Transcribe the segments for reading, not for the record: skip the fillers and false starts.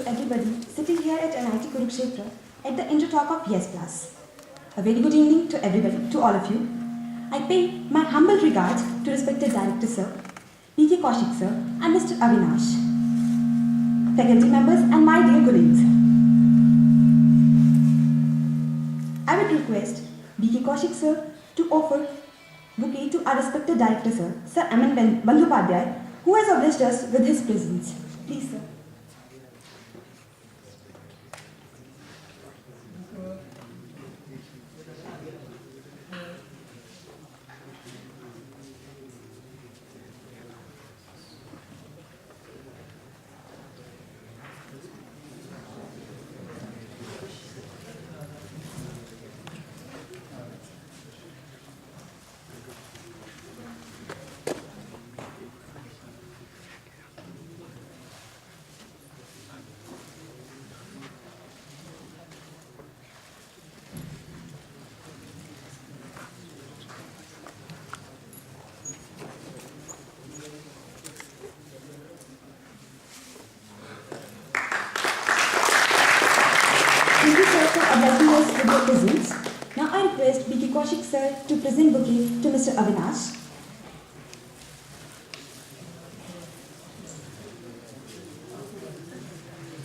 to everybody sitting here at NIT Kurukshetra at the intro talk of Yes Plus. A very good evening to everybody, to all of you. I pay my humble regards to respected Director Sir, P.K. Kaushik Sir and Mr. Avinash, faculty members and my dear colleagues. I would request B.K. Kaushik Sir to offer bouquet to our respected Director Sir, Sir M.N. Bandhopadhyay, who has obliged us with his presence. Please, sir. Thank you, sir, for obliging us with your presence. Now I request B.K. Kaushik sir to present bouquet to Mr. Avinash.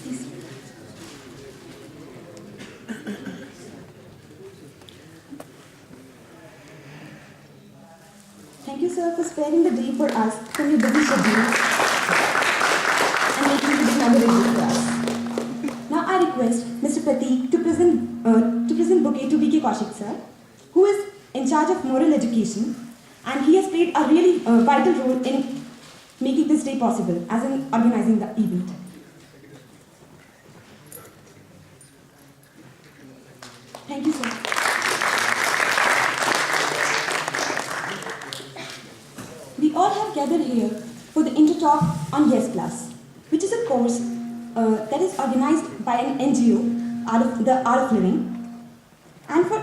Please. Thank you, sir, for sparing the day for us from your busy schedule and making the inauguration for us. Now I request Mr. Prateek to present bouquet to B.K. Kaushik sir, who is in charge of moral education, and he has played a really vital role in making this day possible, as in organizing the event. Thank you, sir. We all have gathered here for the Intro Talk on Yes Plus, which is a course that is organized by an NGO, the Art of Living. And for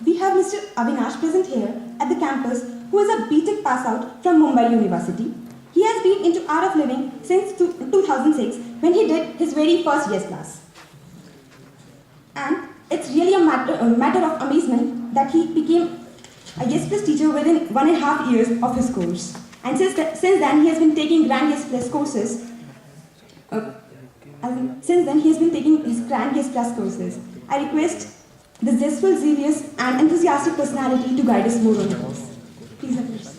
we have Mr. Avinash present here at the campus, who is a B.Tech pass out from Mumbai University. He has been into Art of Living since 2006, when he did his very first Yes Plus. And it's really a matter of amazement that he became a Yes Plus teacher within 1.5 years of his course. And since then, he has been taking Grand Yes Plus courses. Since then, he has been taking his Grand Yes Plus courses. I request the zestful, zealous, and enthusiastic personality to guide us more on this. Please, Avinash.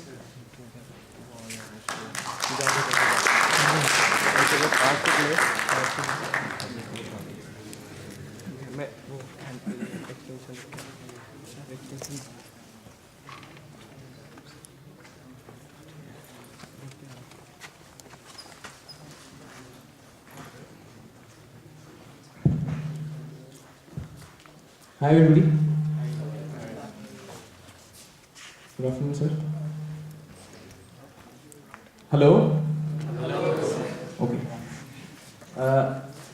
Hi everybody. Good afternoon, sir. Hello. Okay.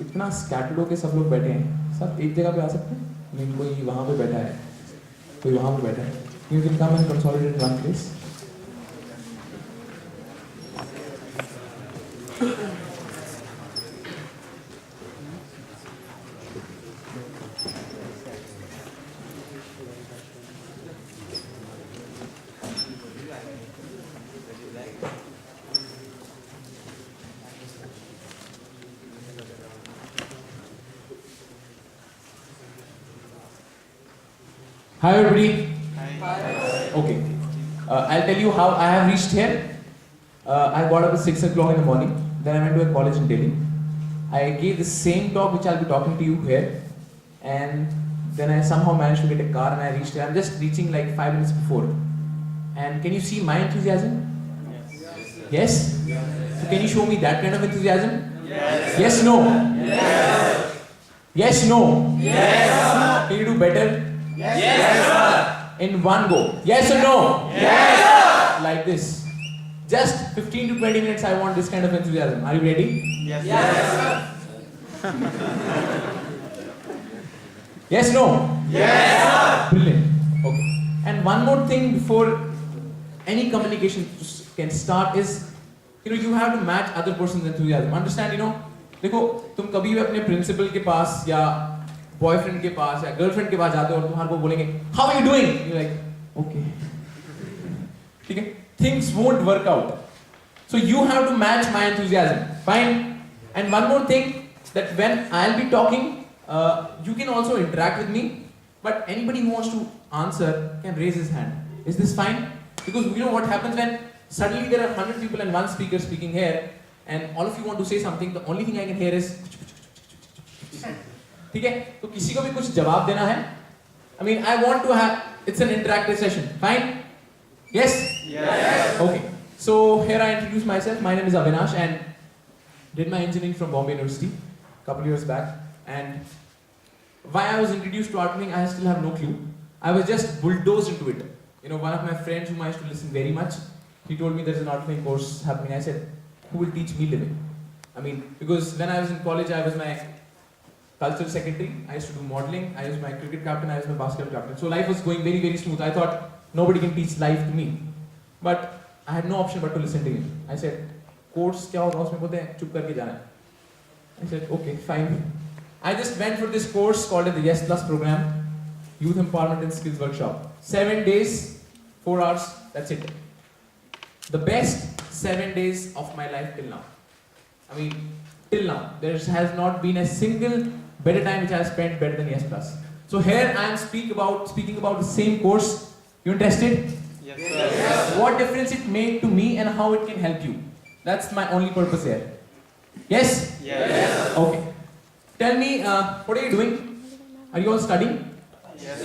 इतना scattered होके सब लोग बैठे हैं, सब एक जगह पे आ सकते हैं? नहीं, कोई वहाँ पे बैठा है, कोई वहाँ पे बैठा है. You can come and consolidate in one place. Hi everybody. Hi. Okay. I'll tell you how I have reached here. I got up at 6 o'clock in the morning. Then I went to a college in Delhi. I gave the same talk which I'll be talking to you here. And then I somehow managed to get a car and I reached here. I'm just reaching like 5 minutes before. And can you see my enthusiasm? Yes? Yes? So can you show me that kind of enthusiasm? Yes. Yes, no? Yes. Yes, no? Yes. Can you do better? Yes, yes, sir. In one go. Yes or no? Yes, sir. Like this. Just 15 to 20 minutes I want this kind of enthusiasm. Are you ready? Yes, yes, sir. Yes, no? Yes, sir. Brilliant. Okay. And one more thing before any communication can start is, you have to match other person's enthusiasm. Understand, देखो तुम कभी भी अपने principal के पास या boyfriend के पास या girlfriend के पास जाते हो और तुम्हारे को बोलेंगे how are you doing, you like okay, ठीक है, things won't work out, so you have to match my enthusiasm, fine. And one more thing, that when I will be talking you can also interact with me, but anybody who wants to answer can raise his hand. Is this fine? Because you know what happens when suddenly there are 100 people and one speaker speaking here, and all of you want to say something, the only thing I can hear is ठीक है, तो किसी को भी कुछ जवाब देना है. I mean, I want to have, it's an interactive session. Fine? Yes? Yes. Okay. So here I introduce myself. My name is Avinash and did my engineering from Bombay University a couple years back. And why I was introduced to art filming, I still have no clue. I was just bulldozed into it. You know, one of my friends whom I used to listen very much, he told me there's an art filming course happening. I said, who will teach me living? I mean, because when I was in college, I was my cultural secretary. I used to do modeling. I was my cricket captain. I was my basketball captain. So life was going very, very smooth. I thought nobody can teach life to me. But I had no option but to listen to him. I said, course क्या होगा उसमें बोलते हैं चुप करके जाना है. I said, okay, fine. I just went for this course called the Yes Plus program, Youth Empowerment and Skills Workshop. 7 days, 4 hours, that's it. The best 7 days of my life till now. I mean, till now. There has not been a single better time which I have spent better than Yes Plus. So here I am speaking about the same course. You interested? Yes, sir. Yes. What difference it made to me and how it can help you. That's my only purpose here. Yes? Yes. Okay. Tell me, what are you doing? Are you all studying? Yes.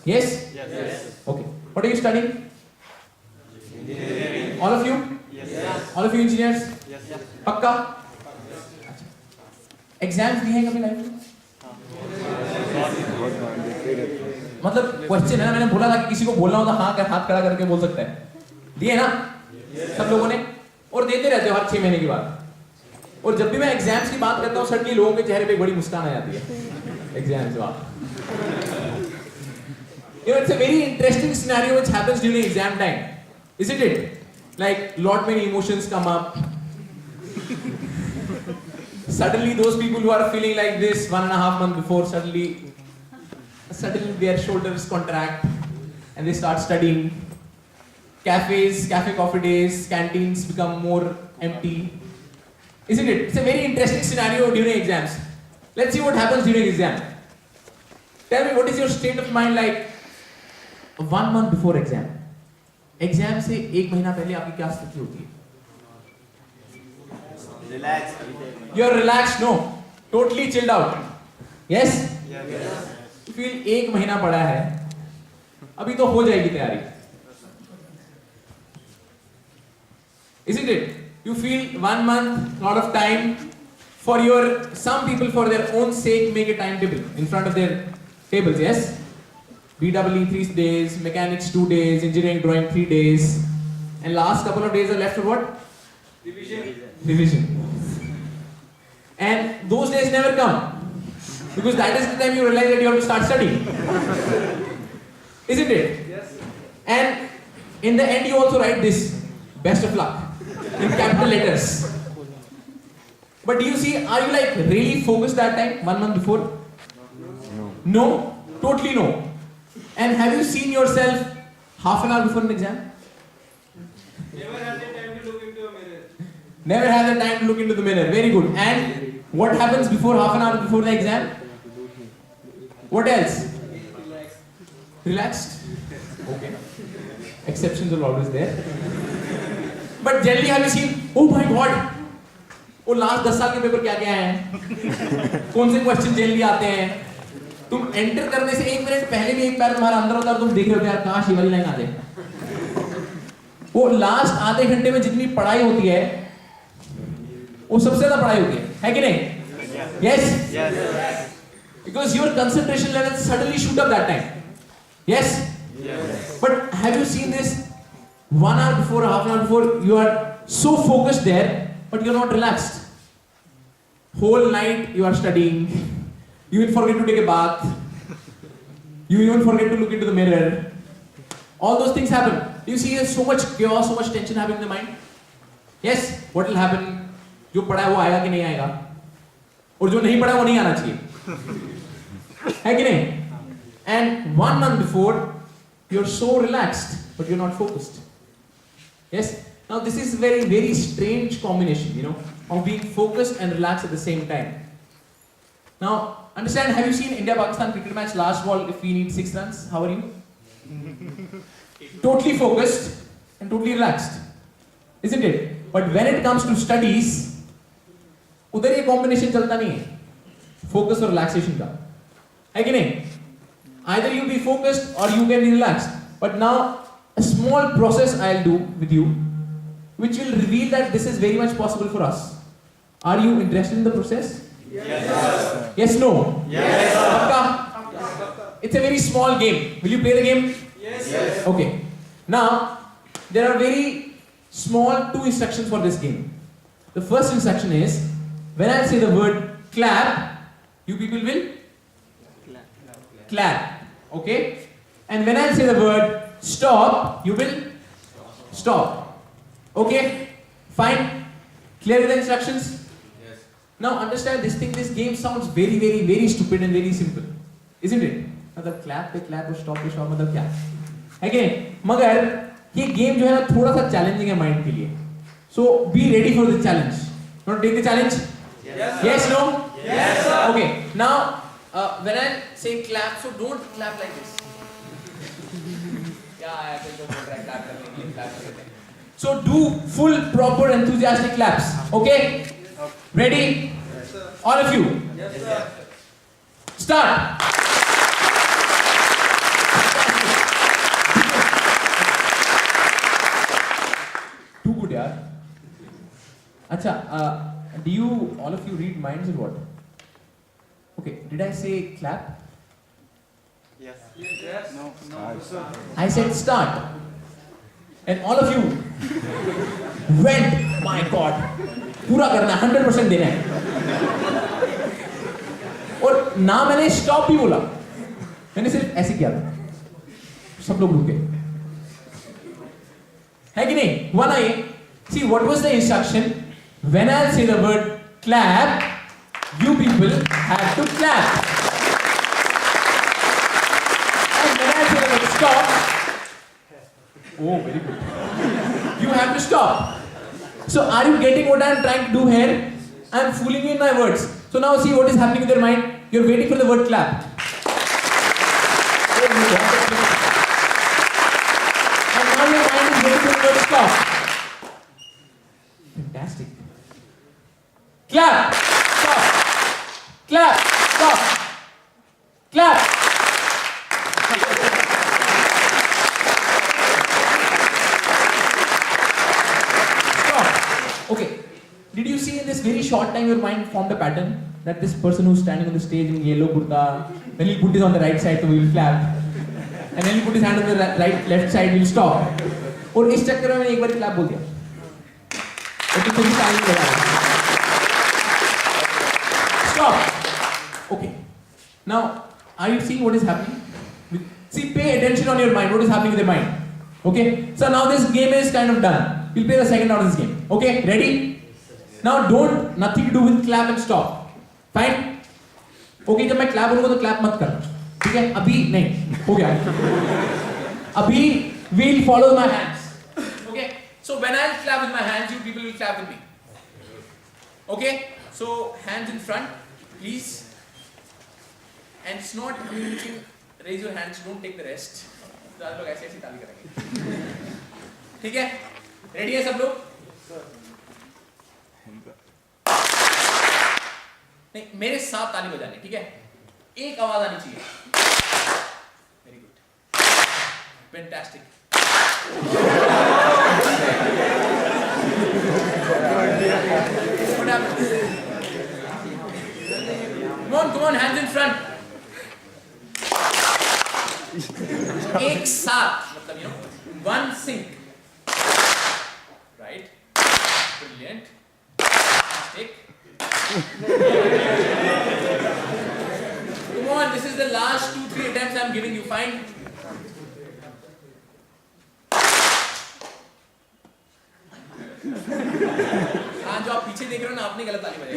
Yes? Yes. Okay. What are you studying? Engineering. All of you? Yes. All of you engineers? Yes. पक्का? Exams दिए हैं कभी life में? मतलब question है ना, मैंने बोला था कि किसी को बोलना हो तो हाँ कर हाथ खड़ा करके बोल सकता है. दिए ना? सब लोगों ने? और देते रहते हो हर 6 महीने के बाद. और जब भी मैं एग्जाम्स की बात करता हूँ सडनली लोगों के चेहरे पे बड़ी मुस्कान आ जाती है एग्जाम्स बाद. You know, it's a very interesting scenario which happens during exam time, isn't it? Like lot many emotions come up. Suddenly those people who are feeling like this 1.5 months before, suddenly their shoulders contract and they start studying. Cafe coffee days, canteens become more empty. Isn't it? It's a very interesting scenario during exams. Let's see what happens during exam. Tell me, what is your state of mind like 1 month before exam? Exam से 1 महीना पहले आपकी क्या स्थिति होती है? Relax. You're relaxed, no? Totally chilled out. Yes? Yes. You feel 1 महीना पड़ा है, अभी तो हो जाएगी तैयारी. Isn't it? You feel 1 month, lot of time for some people for their own sake make a timetable in front of their tables, yes? BEE 3 days, mechanics 2 days, engineering drawing 3 days, and last couple of days are left for what? Revision. And those days never come, because that is the time you realize that you have to start studying. Isn't it? Yes. And in the end you also write this, best of luck, in capital letters. But do you see, are you like really focused that time, 1 month before? No. Totally no. And have you seen yourself half an hour before an exam? Never had the time to look into a mirror. Never had the time to look into the mirror. Very good. And what happens before half an hour before the exam? What else? Relaxed. Okay. Exceptions are always there. But generally have you seen, oh my god, वो last 10 साल के paper क्या क्या हैं, कौन से question generally आते हैं. तुम एंटर करने से 1 मिनट पहले भी एक पैर तुम्हारा अंदर होता है और तुम देख रहे हो यार काश ये वाली लाइन आ जाए. वो लास्ट आधे घंटे में जितनी पढ़ाई होती है वो सबसे ज्यादा पढ़ाई होती है कि नहीं? Yes? Yes. Because your concentration levels suddenly shoot up that time. Yes? Yes. But have you seen this? 1 hour before, half an hour before, you are so focused there, but you're not relaxed. Whole night you are studying. You will forget to take a bath. You even forget to look into the mirror. All those things happen. You see there's so much chaos, so much tension happening in the mind. Yes, what will happen? जो पढ़ा है वो आएगा कि नहीं आएगा? और जो नहीं पढ़ा वो नहीं आना चाहिए, है कि नहीं? And 1 month before, you're so relaxed, but you're not focused. Yes? Now this is very, very strange combination, you know, of being focused and relaxed at the same time. Now, understand, have you seen India-Pakistan cricket match last ball if we need 6 runs? How are you? Totally focused and totally relaxed. Isn't it? But when it comes to studies, उधर ये combination चलता नहीं है, focus और relaxation का, है कि नहीं? Either you be focused or you can be relaxed. But now, a small process I'll do with you, which will reveal that this is very much possible for us. Are you interested in the process? Yes. Yes, no? Yes. Pakka? It's a very small game. Will you play the game? Yes. Okay. Now, there are very small 2 instructions for this game. The first instruction is, when I say the word clap, you people will clap. Okay? And when I say the word stop, you will stop. Okay? Fine? Clear with the instructions? Now understand this thing, this game sounds very, very, very stupid and very simple. Isn't it? मतलब clap पे clap और stop पे stop मतलब क्या है कि नहीं? मगर ये game जो है ना थोड़ा सा challenging है mind के लिए. So be ready for the challenge. You want to take the challenge? Yes. Yes, no? Yes, sir. Okay. Now when I say clap, so don't clap like this. क्या है कोई तो बोल रहा है clap करने के लिए clap करते हैं. So do full proper enthusiastic claps. Okay? Ready? Yes, sir. All of you? Yes, sir. Start! Too good, yaar. Acha, do you, all of you read minds or what? Okay, did I say clap? Yes. Yes. No. No. Sir. I said start. And all of you went, my God. पूरा करना 100% देना है और ना मैंने stop भी बोला, मैंने सिर्फ ऐसे किया था, सब लोग रुके, है कि नहीं? वन आइए, see what was the instruction? When I say the word clap, you people have to clap, and when I say the word stop, oh very good, you have to stop. So are you getting what I am trying to do here? I am fooling you in my words. So now see what is happening with your mind. You are waiting for the word clap. And now your mind is waiting for the word stop. Fantastic. Clap. Stop. Clap. Stop. Clap. Okay, did you see in this very short time your mind formed a pattern that this person who's standing on the stage in yellow kurta, when he'll put this on the right side so we will clap, and when he'll put his hand on the right left side we'll stop. और इस चक्कर में मैंने एक बार clap बोल दिया, और तो फिर टाइम लगा. Stop. Okay. Now, are you seeing what is happening? See, pay attention on your mind. What is happening with your mind? Okay. So now this game is kind of done. We'll play the second round of this game. Okay, ready? Now don't, nothing to do with clap and stop. Fine? Okay, जब मैं clap बोलूँगा तो clap मत कर. ठीक है? अभी नहीं. हो गया. अभी we'll follow my hands. Okay? So when I clap with my hands, you people will clap with me. Okay? So hands in front, please. And it's not, I mean, you can raise your hands. Don't take the rest. तो आप लोग ऐसे ऐसे ताली करेंगे. ठीक है? Ready है सब लोग? नहीं, मेरे साथ ताली बजानी, ठीक है? एक आवाज आनी चाहिए. Very good. Fantastic. What happened? Come on, hands in front. एक साथ, मतलब you know, one sync. Right? Brilliant. Fantastic. Come on, this is the last 2-3 attempts I'm giving you. Fine. हाँ, जो आप पीछे देख रहे हो ना, आपने गलत ताली बजाई.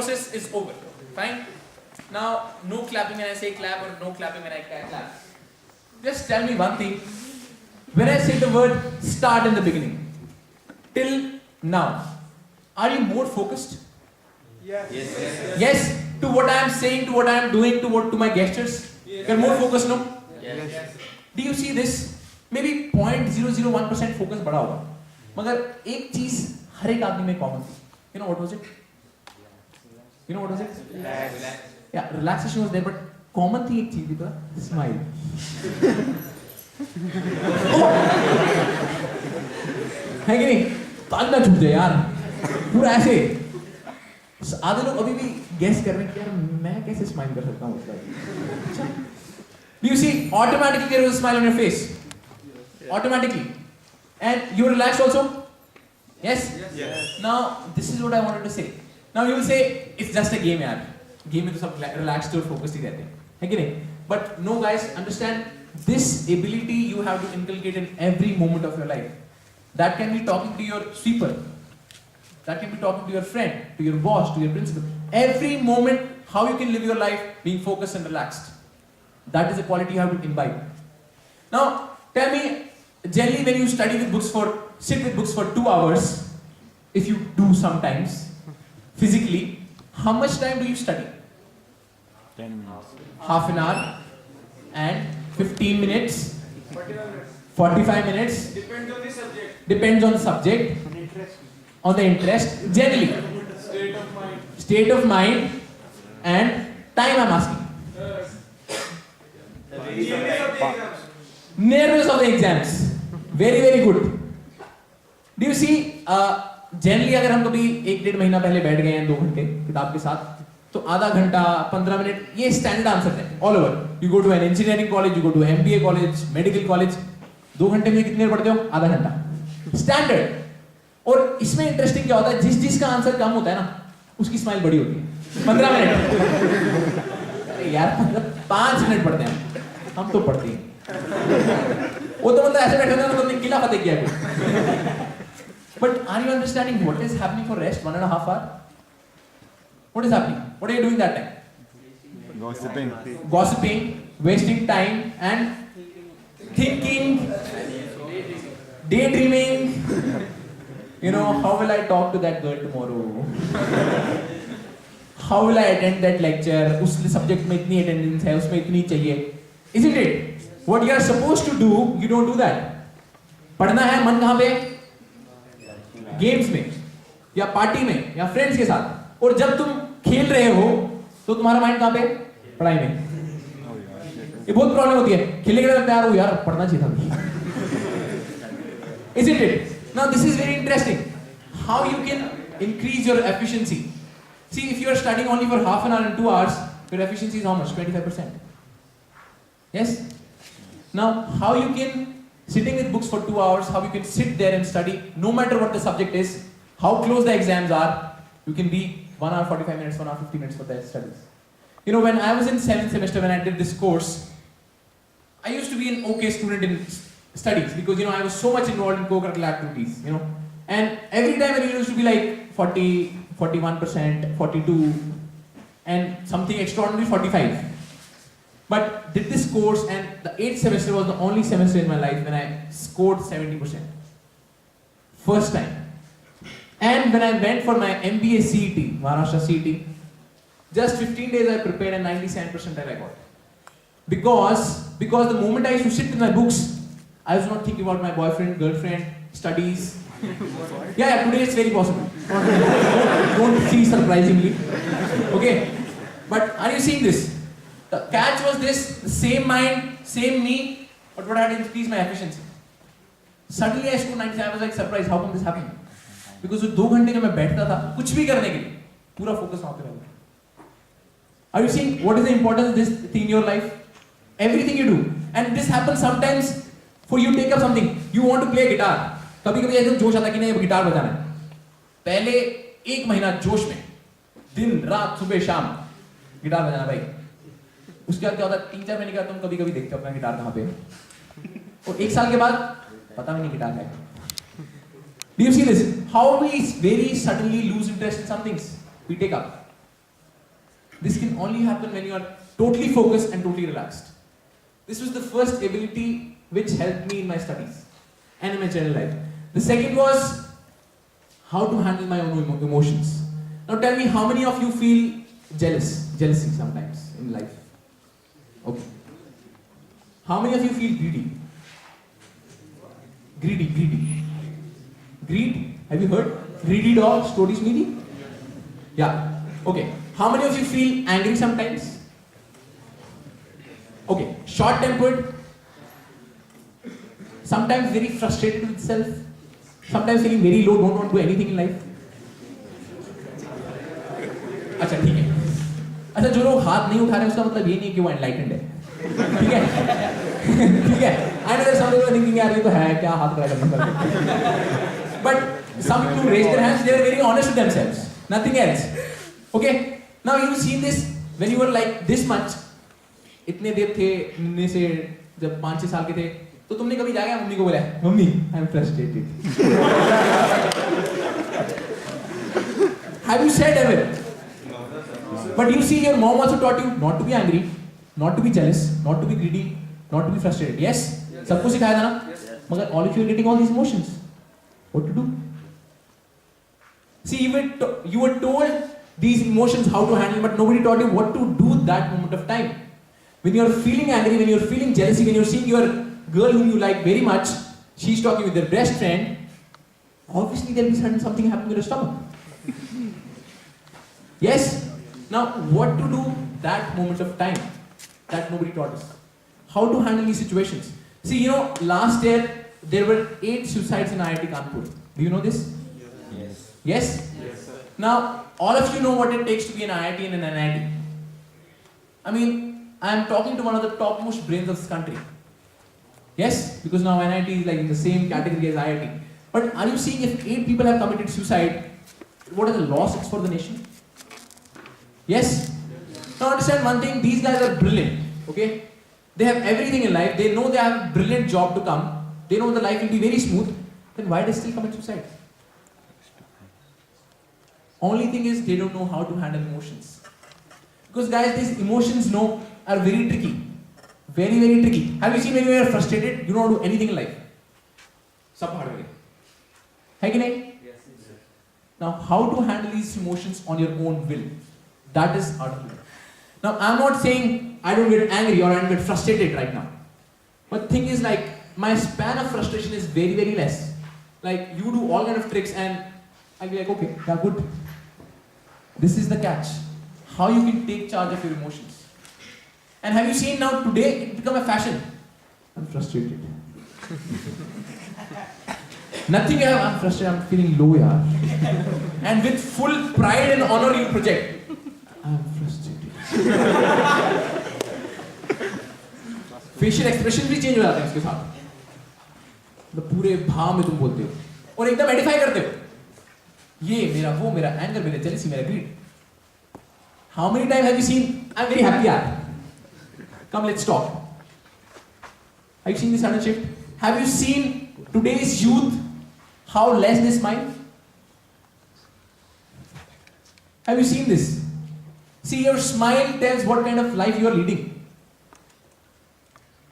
process is over. Fine? Now, no clapping when I say clap or no clapping when I clap. Just tell me one thing. When I say the word start in the beginning, till now, are you more focused? Yes. Yes? To what I am saying, to what I am doing, to my gestures? Yes. You're more focused, no? Yes. Do you see this? Maybe 0.001% focus बढ़ा होगा, मगर एक चीज हर एक आदमी में common थी. You know what was it? You know what was it? Relax. Yeah, relaxation was there, but common थी एक चीज भी था, smile. है कि नहीं? ताल ना छूट जाए यार, पूरा ऐसे. आधे लोग अभी भी guess कर रहे हैं कि यार मैं कैसे smile कर सकता हूँ उसका. Do you see? Automatically there was a smile on your face. Automatically. And you relaxed also? Yes? Yes. Now, this is what I wanted to say. Now you will say, it's just a game yaar. Game में तो सब relaxed और focused ही रहते हैं. है कि नहीं? But no guys, understand, this ability you have to inculcate in every moment of your life. That can be talking to your sweeper. That can be talking to your friend, to your boss, to your principal. Every moment, how you can live your life being focused and relaxed. That is a quality you have to imbibe. Now, tell me, generally when you sit with books for 2 hours, if you do sometimes, physically, how much time do you study? 10 minutes. Half an hour and 15 minutes, 45 minutes. 45 minutes, Depends on the subject. depends on the subject, on the interest, generally, State of mind. state of mind and time I'm asking. Nearness of the exams. Nearness of the exams. Very, very good. Do you see, generally अगर हम कभी 1-1.5 महीना पहले बैठ गए हैं 2 घंटे किताब के साथ, तो आधा घंटा 15 मिनट ये स्टैंडर्ड आंसर है all over. You go to an engineering college, you go to MBA college, medical college, 2 घंटे में कितने पढ़ते हो? आधा घंटा स्टैंडर्ड. और इसमें इंटरेस्टिंग क्या होता है, जिसका आंसर कम होता है ना, उसकी स्माइल बड़ी होती है. 15 मिनट. अरे यार 5 मिनट पढ़ते हैं हम तो पढ़ते हैं. वो तो मतलब ऐसे बैठे होते हैं तो किला फतेह किया है. But are you understanding what is happening for rest 1.5 hour? What is happening? What are you doing that time? Gossiping. Gossiping, wasting time and thinking, daydreaming. You know, how will I talk to that girl tomorrow? How will I attend that lecture? उस subject में इतनी attendance है, उसमें इतनी चाहिए. Isn't it? What you are supposed to do, you don't do that. पढ़ना है, मन कहाँ पे? गेम्स में या पार्टी में या फ्रेंड्स के साथ. और जब तुम खेल रहे हो तो तुम्हारा माइंड कहाँ पे? पढ़ाई में. ये बहुत प्रॉब्लम होती है. खेलने के लिए लगता है यार वो यार पढ़ना चाहिए था. Isn't it? Now this is very interesting. How you can increase your efficiency. See, if you are studying only for half an hour and 2 hours, your efficiency is how much? 25%. Yes? Now, how you can, sitting with books for 2 hours, how you can sit there and study, no matter what the subject is, how close the exams are, you can be 1 hour 45 minutes, 1 hour 50 minutes for the studies. You know, when I was in 7th semester, when I did this course, I used to be an okay student in studies because, you know, I was so much involved in co-curricular activities, you know. And every time it used to be like 40, 41%, 42, and something extraordinary 45. But did this course, and the 8th semester was the only semester in my life when I scored 70%. First time. And when I went for my MBA CET, Maharashtra CET, just 15 days I prepared and 97% I got. Because the moment I used to sit with my books, I was not thinking about my boyfriend, girlfriend, studies. Yeah, today it's very possible. Don't see surprisingly. Okay? But are you seeing this? The catch was this, the same mind, same me, but what I had to increase my efficiency. Suddenly I scored 97, I was like surprised, how come this happened? Because वो 2 घंटे जब मैं बैठता था कुछ भी करने के लिए, पूरा focus वहाँ पे रहता. Are you seeing what is the importance of this thing in your life? Everything you do. And this happens sometimes for you take up something. You want to play guitar. कभी-कभी ऐसा जोश आता है कि नहीं अब गिटार बजाना है. पहले 1 महीना जोश में, दिन, रात, सुबह, शाम, गिटार बजाना भाई. उसके बाद क्या होता है 3-4 महीने के बाद तुम कभी-कभी देखते हो अपना गिटार कहाँ पे है. और 1 साल के बाद पता भी नहीं गिटार है. Do you see this? How we very suddenly lose interest in some things we take up. This can only happen when you are totally focused and totally relaxed. This was the first ability which helped me in my studies and in my general life. The second was how to handle my own emotions. Now tell me, how many of you feel jealousy sometimes in life? Okay. How many of you feel greedy? Greed? Have you heard? Greedy dog, stories meaning? Yeah. Okay. How many of you feel angry sometimes? Okay. Short-tempered? Sometimes very frustrated with self? Sometimes feeling very low, don't want to do anything in life? अच्छा ठीक है. अच्छा जो लोग हाथ नहीं उठा रहे हैं उसका मतलब ये नहीं कि वो enlightened है. ठीक है? ठीक है? I know there's some people thinking यार ये तो है क्या हाथ खड़ा करना. But some people who raise their hands, they are very honest with themselves. Nothing else. Okay? Now you've seen this when you were like this much. इतने देर थे इतने से जब 5-6 साल के थे तो तुमने कभी जाके मम्मी को बोला mummy I am frustrated. Have you said ever? But you see, your mom also taught you not to be angry, not to be jealous, not to be greedy, not to be frustrated. Yes? सबको सिखाया था ना? मगर all of you are getting all these emotions. What to do? See, you were told these emotions how to handle, but nobody taught you what to do that moment of time. When you're feeling angry, when you're feeling jealousy, when you're seeing your girl whom you like very much, she's talking with her best friend, obviously there'll be something happening in your stomach. Yes? Now, what to do that moment of time that nobody taught us? How to handle these situations? See, you know, last year there were 8 suicides in IIT Kanpur. Do you know this? Yes. Yes? Yes, sir. Now, all of you know what it takes to be an IIT and an NIT. I mean, I am talking to one of the topmost brains of this country. Yes? Because now NIT is like in the same category as IIT. But are you seeing if 8 people have committed suicide, what are the losses for the nation? Yes? Now understand one thing, these guys are brilliant, okay? They have everything in life, they know they have a brilliant job to come, they know the life will be very smooth, then why do they still commit suicide? Only thing is they don't know how to handle emotions. Because guys, these emotions are very tricky. Very, very tricky. Have you seen when you are frustrated, you don't do anything in life? Sab hard way. Hai ki nahi? Yes, sir. Now, how to handle these emotions on your own will? That is art of living. Now, I'm not saying I don't get angry or I don't get frustrated right now. But thing is like, my span of frustration is very, very less. Like, you do all kind of tricks and I'll be like, okay, yeah, good. This is the catch. How you can take charge of your emotions. And have you seen now today, it become a fashion. I'm frustrated. Nothing else, I'm frustrated, I'm feeling low, yaar. And with full pride and honor you project. I'm frustrated. Facial expression भी change हो जाते हैं इसके साथ. मतलब पूरे भाव में तुम बोलते हो और एकदम एडिफाई करते हो. ये मेरा, वो मेरा, anger मेरा, jealousy मेरा, greed. How many times have you seen, I'm very happy, yaar. Come, let's talk. Have you seen this sudden shift? Have you seen today's youth, how less they smile? Have you seen this? See, your smile tells what kind of life you are leading.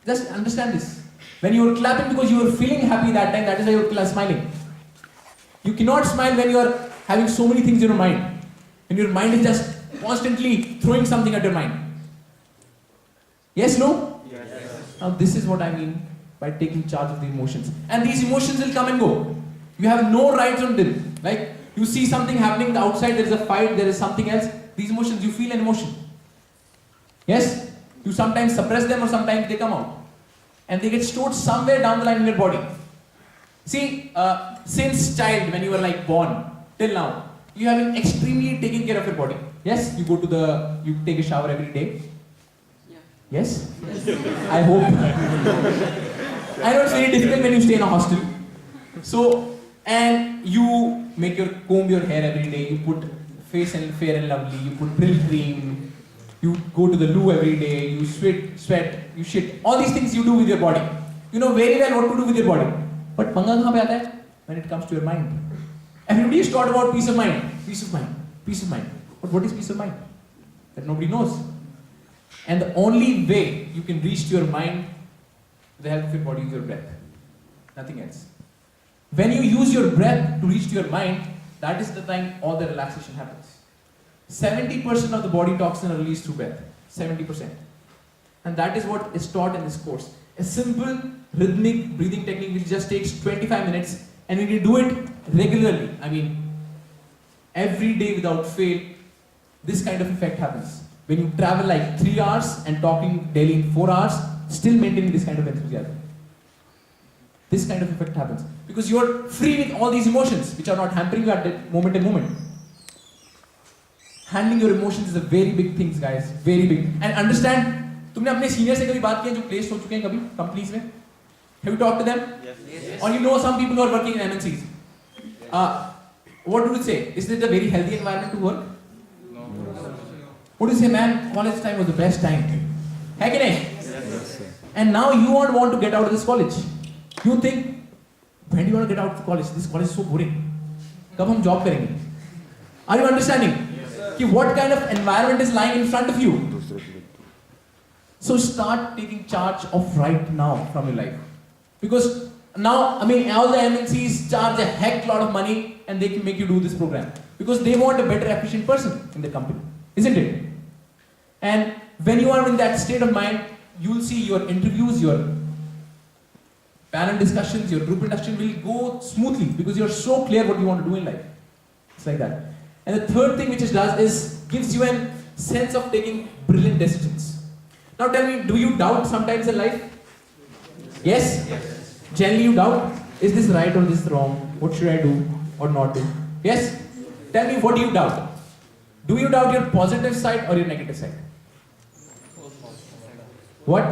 Just understand this. When you are clapping because you are feeling happy that time, that is why you are smiling. You cannot smile when you are having so many things in your mind. When your mind is just constantly throwing something at your mind. Yes, no? Yes. Now this is what I mean by taking charge of the emotions. And these emotions will come and go. You have no rights on them. Like, you see something happening outside, there is a fight, there is something else. These emotions, you feel an emotion. Yes? You sometimes suppress them or sometimes they come out. And they get stored somewhere down the line in your body. See, since child, when you were like born, till now, you have been extremely taking care of your body. Yes? You take a shower every day. Yeah. Yes? I hope. I know it's very difficult when you stay in a hostel. So, and you comb your hair every day, you put face and fair and lovely, you put brill cream, you go to the loo every day, you sweat, you shit. All these things you do with your body. You know very well what to do with your body. But पंगा कहाँ पे आता है? When it comes to your mind. Everybody is taught about peace of mind. Peace of mind. Peace of mind. But what is peace of mind? that nobody knows. And the only way you can reach to your mind with the help of your body is your breath. Nothing else. When you use your breath to reach to your mind, that is the time all the relaxation happens. 70% of the body toxin are released through breath. 70%. And that is what is taught in this course. A simple rhythmic breathing technique which just takes 25 minutes, and when you do it regularly, I mean every day without fail, this kind of effect happens. When you travel like 3 hours and talking daily in 4 hours, still maintaining this kind of enthusiasm. This kind of effect happens. Because you are free with all these emotions which are not hampering you at that moment and moment. Handling your emotions is a very big thing, guys. Very big. And understand, तुमने अपने senior से कभी बात की है जो place हो चुके हैं कभी कंपनीज में? Have you talked to them? Yes. Or you know some people who are working in MNCs? What do you say? Is it a very healthy environment to work? No. What do you say, man? College time was the best time. है कि नहीं? Yes, sir. And now you won't want to get out of this college. You think, when do you want to get out of college? This college is so boring. कब हम job करेंगे? Are you understanding? Yes, कि what kind of environment is lying in front of you? So start taking charge of right now from your life. Because now, I mean, all the MNCs charge a heck lot of money and they can make you do this program. Because they want a better, efficient person in the company. Isn't it? And when you are in that state of mind, you will see your interviews, your panel discussions, your group induction will go smoothly because you are so clear what you want to do in life. It's like that. And the third thing which it does is gives you a sense of taking brilliant decisions. Now tell me, do you doubt sometimes in life? Yes? Generally you doubt, is this right or this wrong? What should I do or not do? Yes? Tell me, what do you doubt? Do you doubt your positive side or your negative side? What?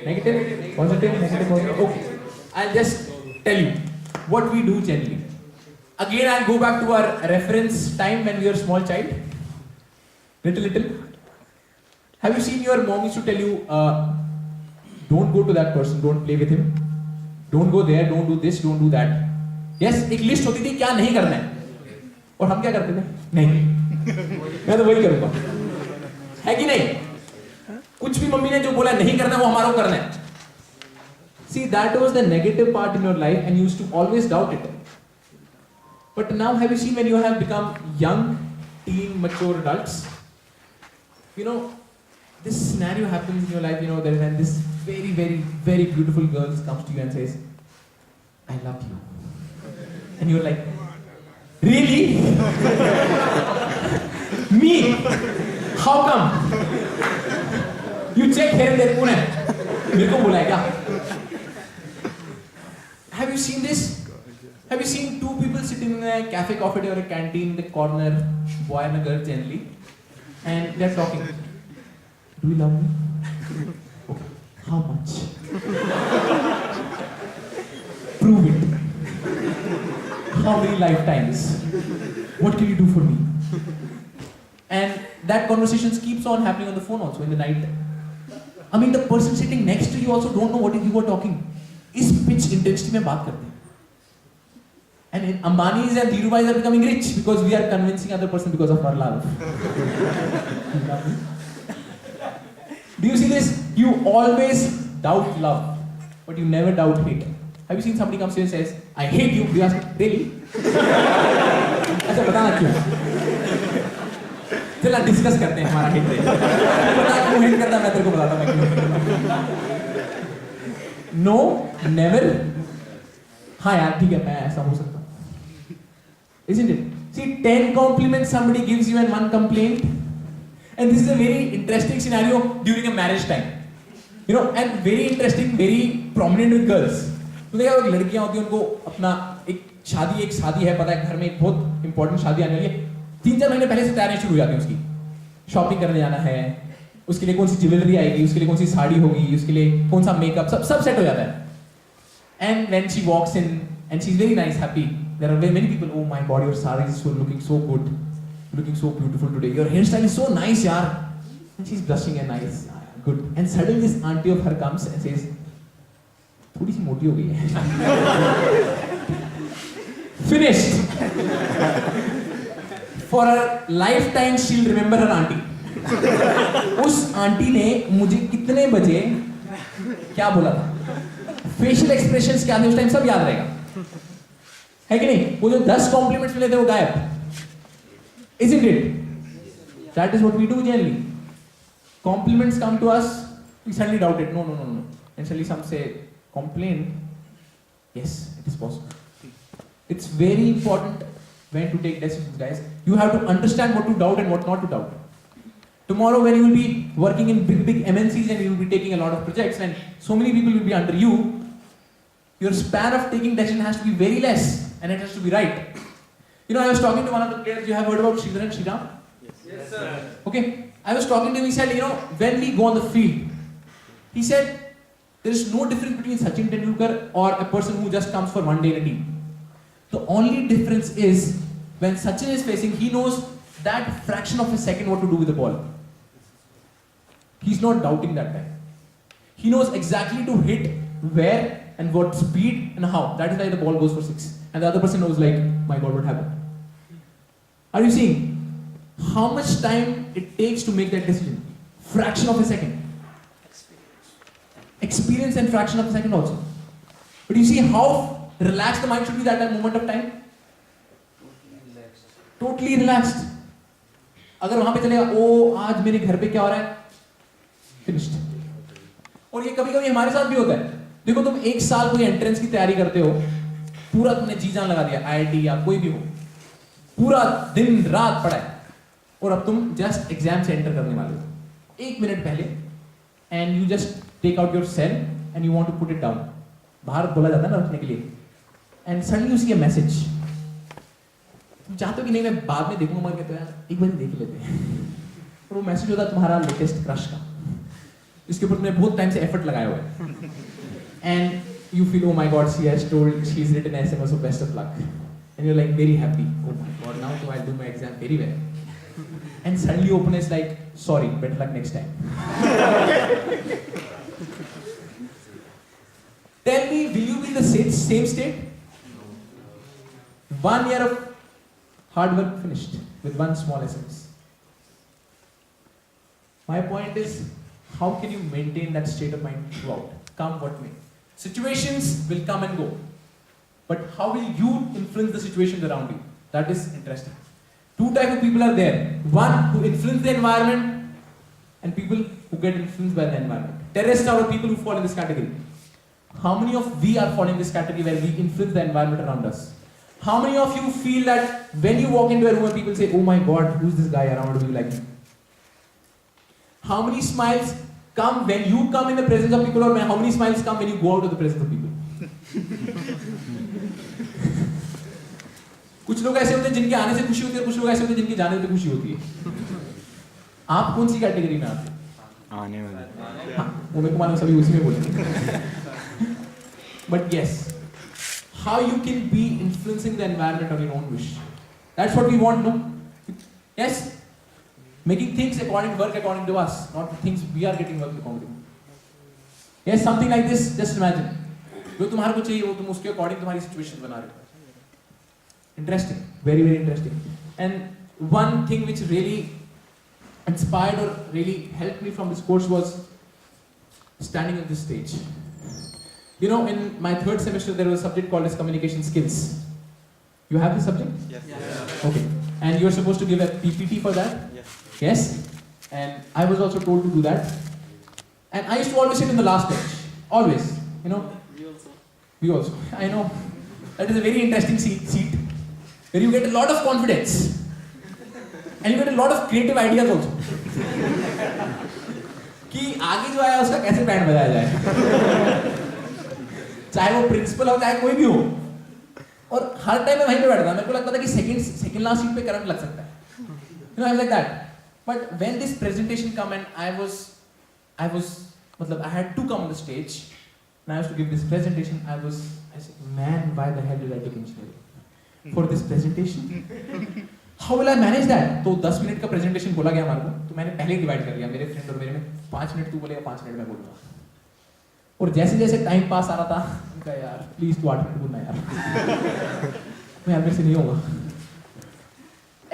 Negative? Positive? Negative? Positive? Okay. I'll just tell you what we do generally. Again, I'll go back to our reference time when we were a small child. Little. Have you seen your mom used to tell you, don't go to that person, don't play with him, don't go there, don't do this, don't do that. Yes, एक list होती थी क्या नहीं करना है, और हम क्या करते थे? नहीं, मैं तो वही करूँगा, है कि नहीं? कुछ भी मम्मी ने जो बोला नहीं करना वो हमारा करना है. See, that was the negative part in your life, and you used to always doubt it. But now, have you seen when you have become young, teen, mature adults? You know, this scenario happens in your life, you know, there is this very beautiful girl comes to you and says, I love you. And you're like, really? Me? How come? You check here and there, मेरे को बुलाया क्या? Have you seen this? Have you seen two people sitting in a cafe, coffee day or a canteen in the corner, boy and a girl generally, and they're talking. Do you love me? Okay. How much? Prove it. How many lifetimes? What can you do for me? And that conversation keeps on happening on the phone also in the night. I mean, the person sitting next to you also don't know what you were talking. इस pitch intensity में बात करते हैं. And Ambanis and Dhirubhais are becoming rich because we are convincing other person because of our love. Do you see this? You always doubt love, but you never doubt hate. Have you seen somebody comes to you and says, I hate you? Do you ask, really? अच्छा बताना क्यों? चला discuss करते हैं हमारा hate rate. बता क्यों hate करता मैं तेरे को बताता मैं क्यों. No, never. हाँ यार ठीक है मैं ऐसा हो सकता हूँ. Isn't it? See, 10 compliments somebody gives you and 1 complaint. And this is a very interesting scenario during a marriage time. You know, and very interesting, very prominent with girls. तो देखा वो लड़कियां होती हैं उनको अपना एक शादी है पता है घर में एक बहुत इंपॉर्टेंट शादी आने वाली है 3-4 महीने पहले से तैयारी शुरू हो जाती है उसकी शॉपिंग करने जाना है उसके लिए कौन सी ज्वेलरी आएगी उसके लिए कौन सी साड़ी होगी उसके लिए कौन सा मेकअप सब सेट हो जाता है and when she walks in and she is very nice happy there are very many people oh my god your sari is so looking so good looking so beautiful today your hairstyle is so nice yaar and she's blushing and nice good and suddenly this auntie of her comes and says थोड़ी सी मोटी हो गई है finished for her lifetime she'll remember her auntie उस aunty ने मुझे कितने बजे क्या बोला था, फेशियल एक्सप्रेशंस क्या थे उस टाइम, सब याद रहेगा, है कि नहीं? वो जो 10 कॉम्प्लीमेंट्स मिले थे वो गायब. Isn't it? That is what we do generally. Compliments come to us, we suddenly doubt it. No. And suddenly some say, complain. Yes, it is possible. It's very important when to take decisions, guys. You have to understand what to doubt and what not to doubt. Tomorrow when you will be working in big MNCs and you will be taking a lot of projects and so many people will be under you, your span of taking decision has to be very less and it has to be right. You know, I was talking to one of the players. You have heard about Sridhar and Sriram? Yes, sir. Okay. I was talking to him. He said, you know, when we go on the field, he said, there is no difference between Sachin Tendulkar or a person who just comes for one day in a team. The only difference is when Sachin is facing, he knows that fraction of a second what to do with the ball. He's not doubting that time. He knows exactly to hit where and what speed and how. That is why the ball goes for 6. And the other person knows like, my God, what happened? Are you seeing how much time it takes to make that decision? Fraction of a second. Experience and fraction of a second also. But you see how relaxed the mind should be at that moment of time? Totally relaxed. अगर वहां पे चलेगा, ओ आज मेरे घर पे क्या हो रहा है, फिनिश्ड. और ये कभी कभी हमारे साथ भी होता है. देखो तुम 1 साल कोई एंट्रेंस की तैयारी करते हो, पूरा तुमने जी जान लगा दिया, IIT या कोई भी हो, पूरा दिन रात पढ़ा है, और अब तुम जस्ट एग्जाम से एंटर करने वाले हो 1 मिनट पहले, and you just take out your cell and you want to put it down. बाहर बोला जाता है ना रखने के लिए, and suddenly you see a message. तुम चाहते हो कि नहीं मैं बाद में देखूंगा, मगर कहते हो यार एक बार देख लेते हैं, और वो मैसेज होता है तुम्हारा लेटेस्ट क्रश का, जिसके ऊपर तुमने बहुत टाइम से एफर्ट लगाया हुआ है, and you feel, oh my God, she's written SMS, so best of luck. And you're like very happy. Oh my God, now so I'll do my exam very well. And suddenly you open, it's like, sorry, better luck next time. Tell me, will you be in the same state? 1 year of hard work finished with one small SMS. My point is, how can you maintain that state of mind throughout? Come what may. Situations will come and go, but how will you influence the situations around you? That is interesting. 2 types of people are there. One who influence the environment, and people who get influenced by the environment. Terrorists are the people who fall in this category. How many of we are falling in this category where we influence the environment around us? How many of you feel that when you walk into a room and people say, oh my God, who's this guy around? Do you like him? How many smiles come when you come in the presence of people, or how many smiles come when you go out of the presence of people? कुछ लोग ऐसे होते हैं जिनके आने से खुशी होती है, कुछ लोग ऐसे होते हैं जिनके जाने से खुशी होती है. आप कौन सी कैटेगरी में आते हैं? आने वाले. हाँ, वो मेरे को मालूम, सभी उसी में बोलेंगे. But yes, how you can be influencing the environment on your own wish. That's what we want, no? Yes? Making things work according to us, not the things we are getting work according to. Yes, something like this, just imagine. जो तुम्हारे को चाहिए वो तुम उसके according तुम्हारी situation बना रहे हो. Interesting, very very interesting. And one thing which really inspired or really helped me from this course was standing on this stage. You know, in my 3rd semester there was a subject called as communication skills. You have the subject? Yes. Okay. And you're supposed to give a PPT for that? Yes. And I was also told to do that. And I used to always sit in the last bench. Always. You know? We also. I know. That is a very interesting seat. Where you get a lot of confidence. And you get a lot of creative ideas also. कि आगे जो आया उसका कैसे band बजाया जाए. चाहे वो प्रिंसिपल हो चाहे कोई भी हो. और हर टाइम मैं वहीं पे बैठता था. मेरे को लगता था कि सेकंड लास्ट सीट पे करंट लग सकता है. You know, I was like that. But when this presentation come and I had to come on the stage and I was to give this presentation, I said, man, why the hell did I take engineering for this presentation? How will I manage that? तो 10 minute का presentation बोला गया हमारे को, तो मैंने पहले ही divide कर लिया मेरे फ्रेंड और मेरे में. 5 मिनट तू बोलेगा, 5 मिनट मैं बोलूँगा. और जैसे जैसे टाइम पास आ रहा था, उनका यार प्लीज तू 8 मिनट बोलना यार. मैं मेरे से नहीं होगा.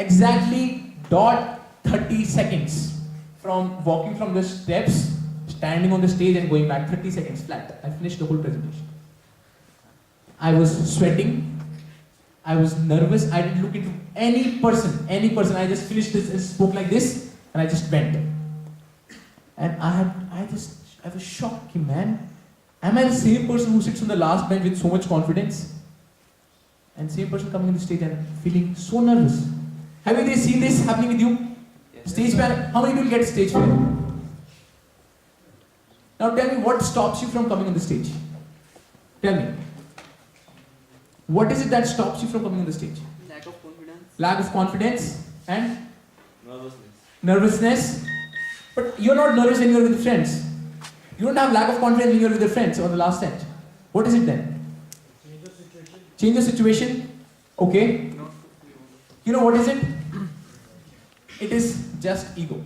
Exactly. 30 seconds. from walking from the steps, standing on the stage and going back 30 seconds flat. I finished the whole presentation. I was sweating. I was nervous. I didn't look into any person. I just finished this and spoke like this, and I just went. And I was shocked, man. Am I the same person who sits on the last bench with so much confidence? And same person coming on the stage and feeling so nervous. Have you guys seen this happening with you? Yes. Stage fear. How many people get stage fear? Now tell me, what stops you from coming on the stage? Tell me. What is it that stops you from coming on the stage? Lack of confidence. Lack of confidence and Nervousness. nervousness. But you're not nervous when you're with friends. You don't have lack of confidence when you're with your friends on the last bench. What is it then? Change the situation. Okay. You know what is it? It is just ego.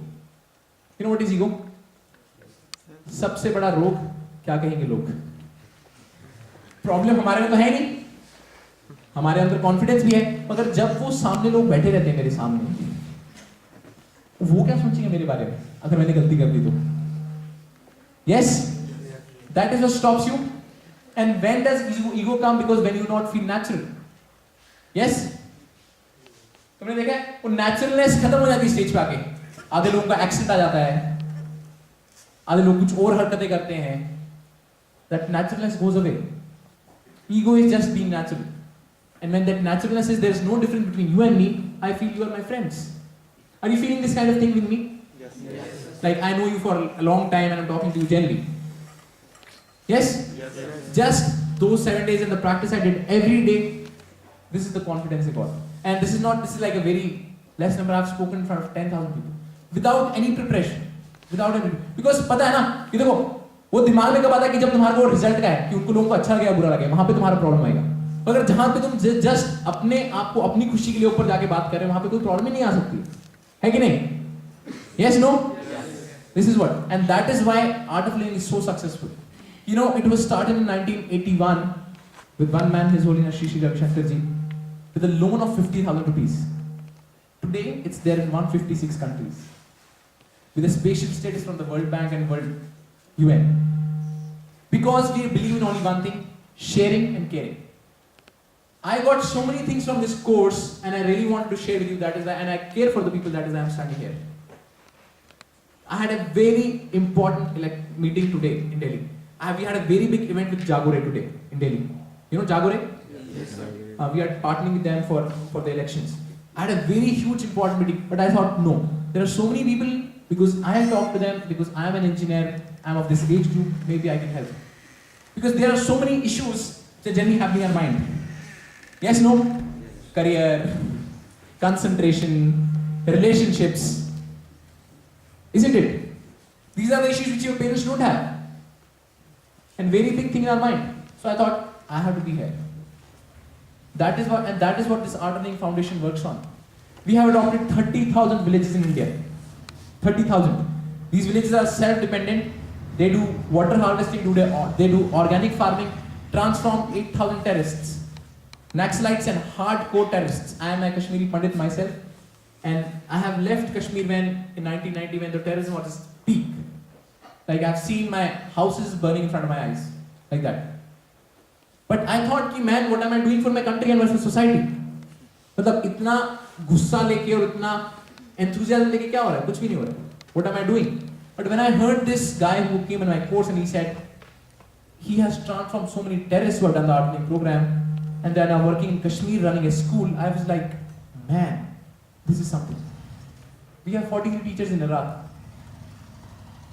You know what is ego? सबसे बड़ा रोग क्या कहेंगे लोग? Problem हमारे में तो है नहीं. हमारे अंदर कॉन्फिडेंस भी है, मगर जब वो सामने लोग बैठे रहते हैं मेरे सामने, वो क्या सोचेंगे मेरे बारे में अगर मैंने गलती कर दी तो? Yes, that is what stops you. And when does ego come? Because when you not feel natural. Yes. तुमने देखा है वो नेचुरलनेस खत्म हो जाती है स्टेज पे आके. आधे लोगों का एक्सेंट आ जाता है, आधे लोग कुछ और हरकतें करते हैं. That naturalness goes away. Ego is just being natural. And when that naturalness is, there is no difference between you and me. I feel you are my friends. Are you feeling this kind of thing with me? Yes. Like I know you for a long time and I'm talking to you generally. Yes? Yes. Just those 7 days in the practice I did every day, this is the confidence I got. And this is like a very less number. I've spoken in front of 10,000 people. Without any preparation. Because पता है ना, कि देखो, वो दिमाग में कब आता है कि जब तुम्हारे को रिजल्ट का है, कि उनको लोगों को अच्छा लगे या बुरा लगे, वहां पे तुम्हारा प्रॉब्लम आएगा. अगर जहां पे तुम जस्ट अपने आप को अपनी खुशी के लिए ऊपर जाके बात कर रहे हो, वहां पे कोई प्रॉब्लम ही नहीं आ सकती. है कि नहीं? Yes, no? This is what. And that is why Art of Living is so successful. You know, it was started in 1981 with one man, His Holiness Shri Shri Ravi Shankar Ji, with a loan of 50,000 rupees. Today, it's there in 156 countries. With a spaceship status from the World Bank and World UN. Because we believe in only one thing, sharing and caring. I got so many things from this course and I really wanted to share with you, that is why, and I care for the people, that is why I am standing here. I had a very important meeting today in Delhi. We had a very big event with Jagore today in Delhi. You know Jagore? Yes, sir. We are partnering with them for the elections. I had a very huge important meeting, but I thought no. There are so many people, because I have talked to them, because I am an engineer, I am of this age group, maybe I can help. Because there are so many issues that generally happening in our mind. Yes, no? Career, concentration, relationships. Isn't it? These are the issues which your parents don't have. And very big thing in our mind. So I thought, I have to be here. That is what this Art of Living Foundation works on. We have adopted 30,000 villages in India. 30,000. These villages are self-dependent. They do water harvesting, they do organic farming, transform 8,000 terrorists. Naxalites and hardcore terrorists. I am a Kashmiri Pandit myself. And I have left Kashmir in 1990 when the terrorism was its peak. Like I've seen my houses burning in front of my eyes. Like that. But I thought, man, what am I doing for my country and for society? मतलब इतना गुस्सा लेके और इतना enthusiasm लेके क्या हो रहा है? कुछ भी नहीं हो रहा. What am I doing? But when I heard this guy who came in my course and he said, he has transformed so many terrorists who have done the Art of Living program and they are now working in Kashmir running a school, I was like, man, this is something. We have 43 teachers in Iraq.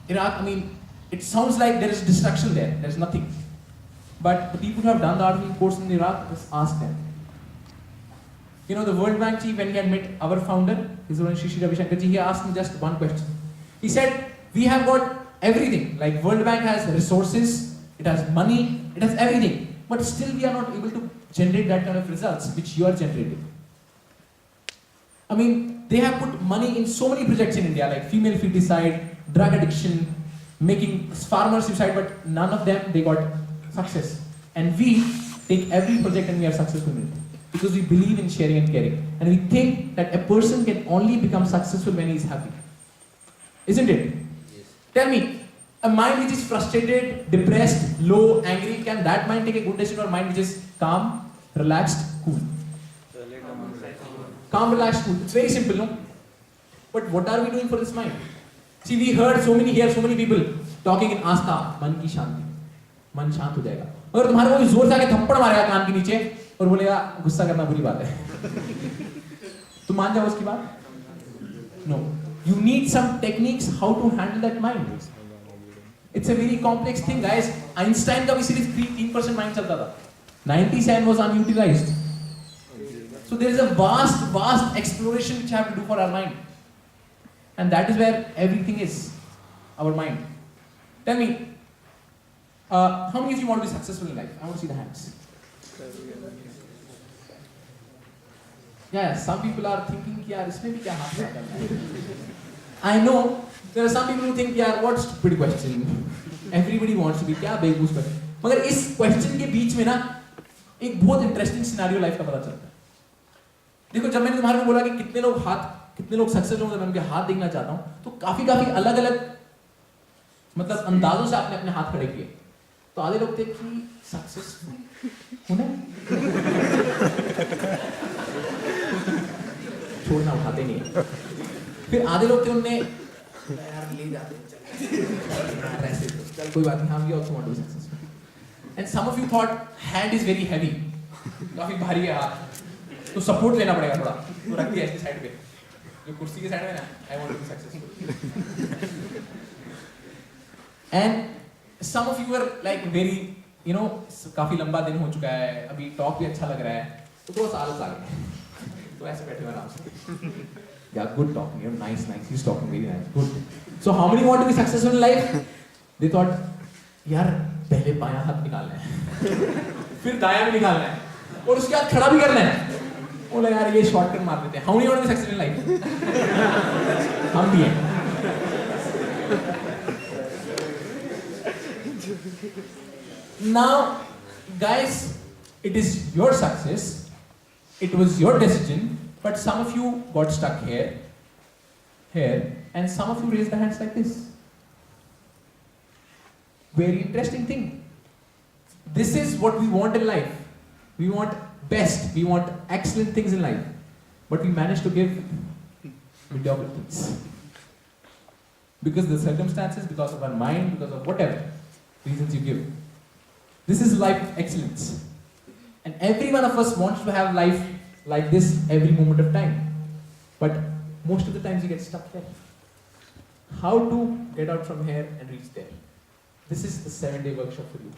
I mean, it sounds like there is destruction there. There is nothing. But the people who have done the Art of Living course in Iraq, just ask them. You know, the World Bank chief, when he had met our founder, His Holiness Shri Shri Ravi Shankar Ji, he asked me just one question. He said, we have got everything. Like World Bank has resources, it has money, it has everything. But still we are not able to generate that kind of results which you are generating. I mean, they have put money in so many projects in India, like female feticide, drug addiction, making farmer suicide, but none of them, they got success. And we take every project and we are successful in it. Because we believe in sharing and caring. And we think that a person can only become successful when he is happy. isn't it? Yes. Tell me, a mind which is frustrated, depressed, low, angry, can that mind take a good decision, or a mind which is calm, relaxed, cool? Calm, relaxed, cool. It's very simple, no? But what are we doing for this mind? See, we heard so many people talking in आस्था, मन की शांति, मन शांत हो जाएगा. अगर तुम्हारे को जोर से आके थप्पड़ मारेगा कान के नीचे और बोलेगा गुस्सा करना बुरी बात है, तुम मान जाओ उसकी बात? No. You need some techniques how to handle that mind. It's a very complex thing, guys. Einstein का भी सिर्फ 3% mind चलता था. 97 was unutilized. So there is a vast exploration which I have to do for our mind. And that is where everything is, our mind. Tell me, how many of you want to be successful in life? I want to see the hands. Yeah, some people are thinking, यार इसमें भी क्या हाथ करना है? I know there are some people who think, यार what stupid question. Everybody wants to be क्या बेवकूफ question. मगर इस question के बीच में ना एक बहुत interesting scenario life का पता चलता है. देखो, जब मैंने तुम्हारे को बोला कि कितने लोग सक्सेसफुल होंगे, मैं उनके हाथ देखना चाहता हूँ, तो काफी अलग-अलग मतलब अंदाजों से आपने अपने हाथ खड़े किए. तो आधे लोग थे कि सक्सेसफुल होना छोड़ना उठाते नहीं है. फिर आधे लोग थे, उनने यार ले जाते ऐसे, चल कोई बात नहीं, हम भी also want to be successful. And some of you thought hand is very heavy, काफी भारी है हाथ, तो सपोर्ट लेना पड़ेगा थोड़ा, तो रख दिया ऐसी साइड पे, जो कुर्सी के साइड में ना, I want to be successful. And some of you are like very, you know, काफी लंबा दिन हो चुका है, अभी टॉक भी अच्छा लग रहा है, तो थोड़ा सा आलस आ गया, तो ऐसे बैठे हुए आराम से. Yeah, good talking. You're nice. He's talking very nice. Good. So how many want to be successful in life? They thought, यार पहले बायां हाथ निकालना है, फिर दायां भी निकालना है, और उसके बाद खड़ा भी करना है. बोला यार ये शॉर्टकट मार देते हैं. How many want to be successful in life? हम भी हैं. Now, guys, it is your success. It was your decision. But some of you got stuck here, and some of you raised the hands like this. Very interesting thing. This is what we want in life. We want best, we want excellent things in life. But we manage to give mediocre things. Because of the circumstances, because of our mind, because of whatever reasons you give. This is life excellence. And every one of us wants to have life like this every moment of time, but most of the times you get stuck there. How to get out from here and reach there? This is the 7-day workshop for you.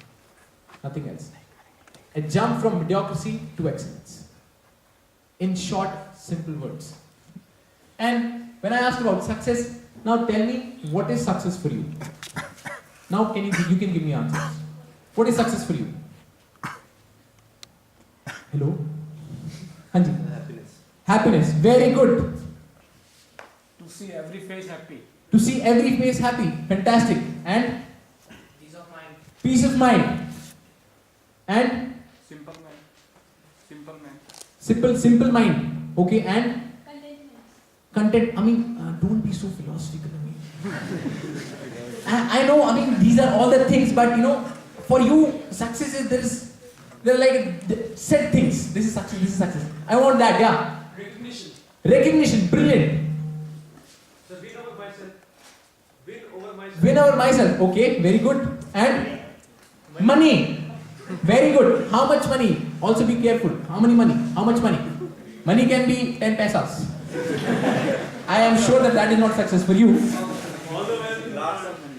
Nothing else. A jump from mediocrity to excellence. In short, simple words. And when I asked about success, now tell me, what is success for you? Now you can give me answers. What is success for you? Hello? Hanji. Happiness. Very good. To see every face happy. To see every face happy. Fantastic. And? Peace of mind. Peace of mind. And? Simple man. Simple man. Simple mind. Okay. And? Content. I mean, don't be so philosophical. I know. I mean, these are all the things, but you know, for you, success is there are like set things. This is success. This is success. I want that. Yeah. Recognition. Recognition. Brilliant. The win over myself. Win over myself. Win over myself. Okay. Very good. And? Money. Very good. How much money? Also be careful. How many money? How much money? Money can be 10 paisas. I am sure that is not success for you.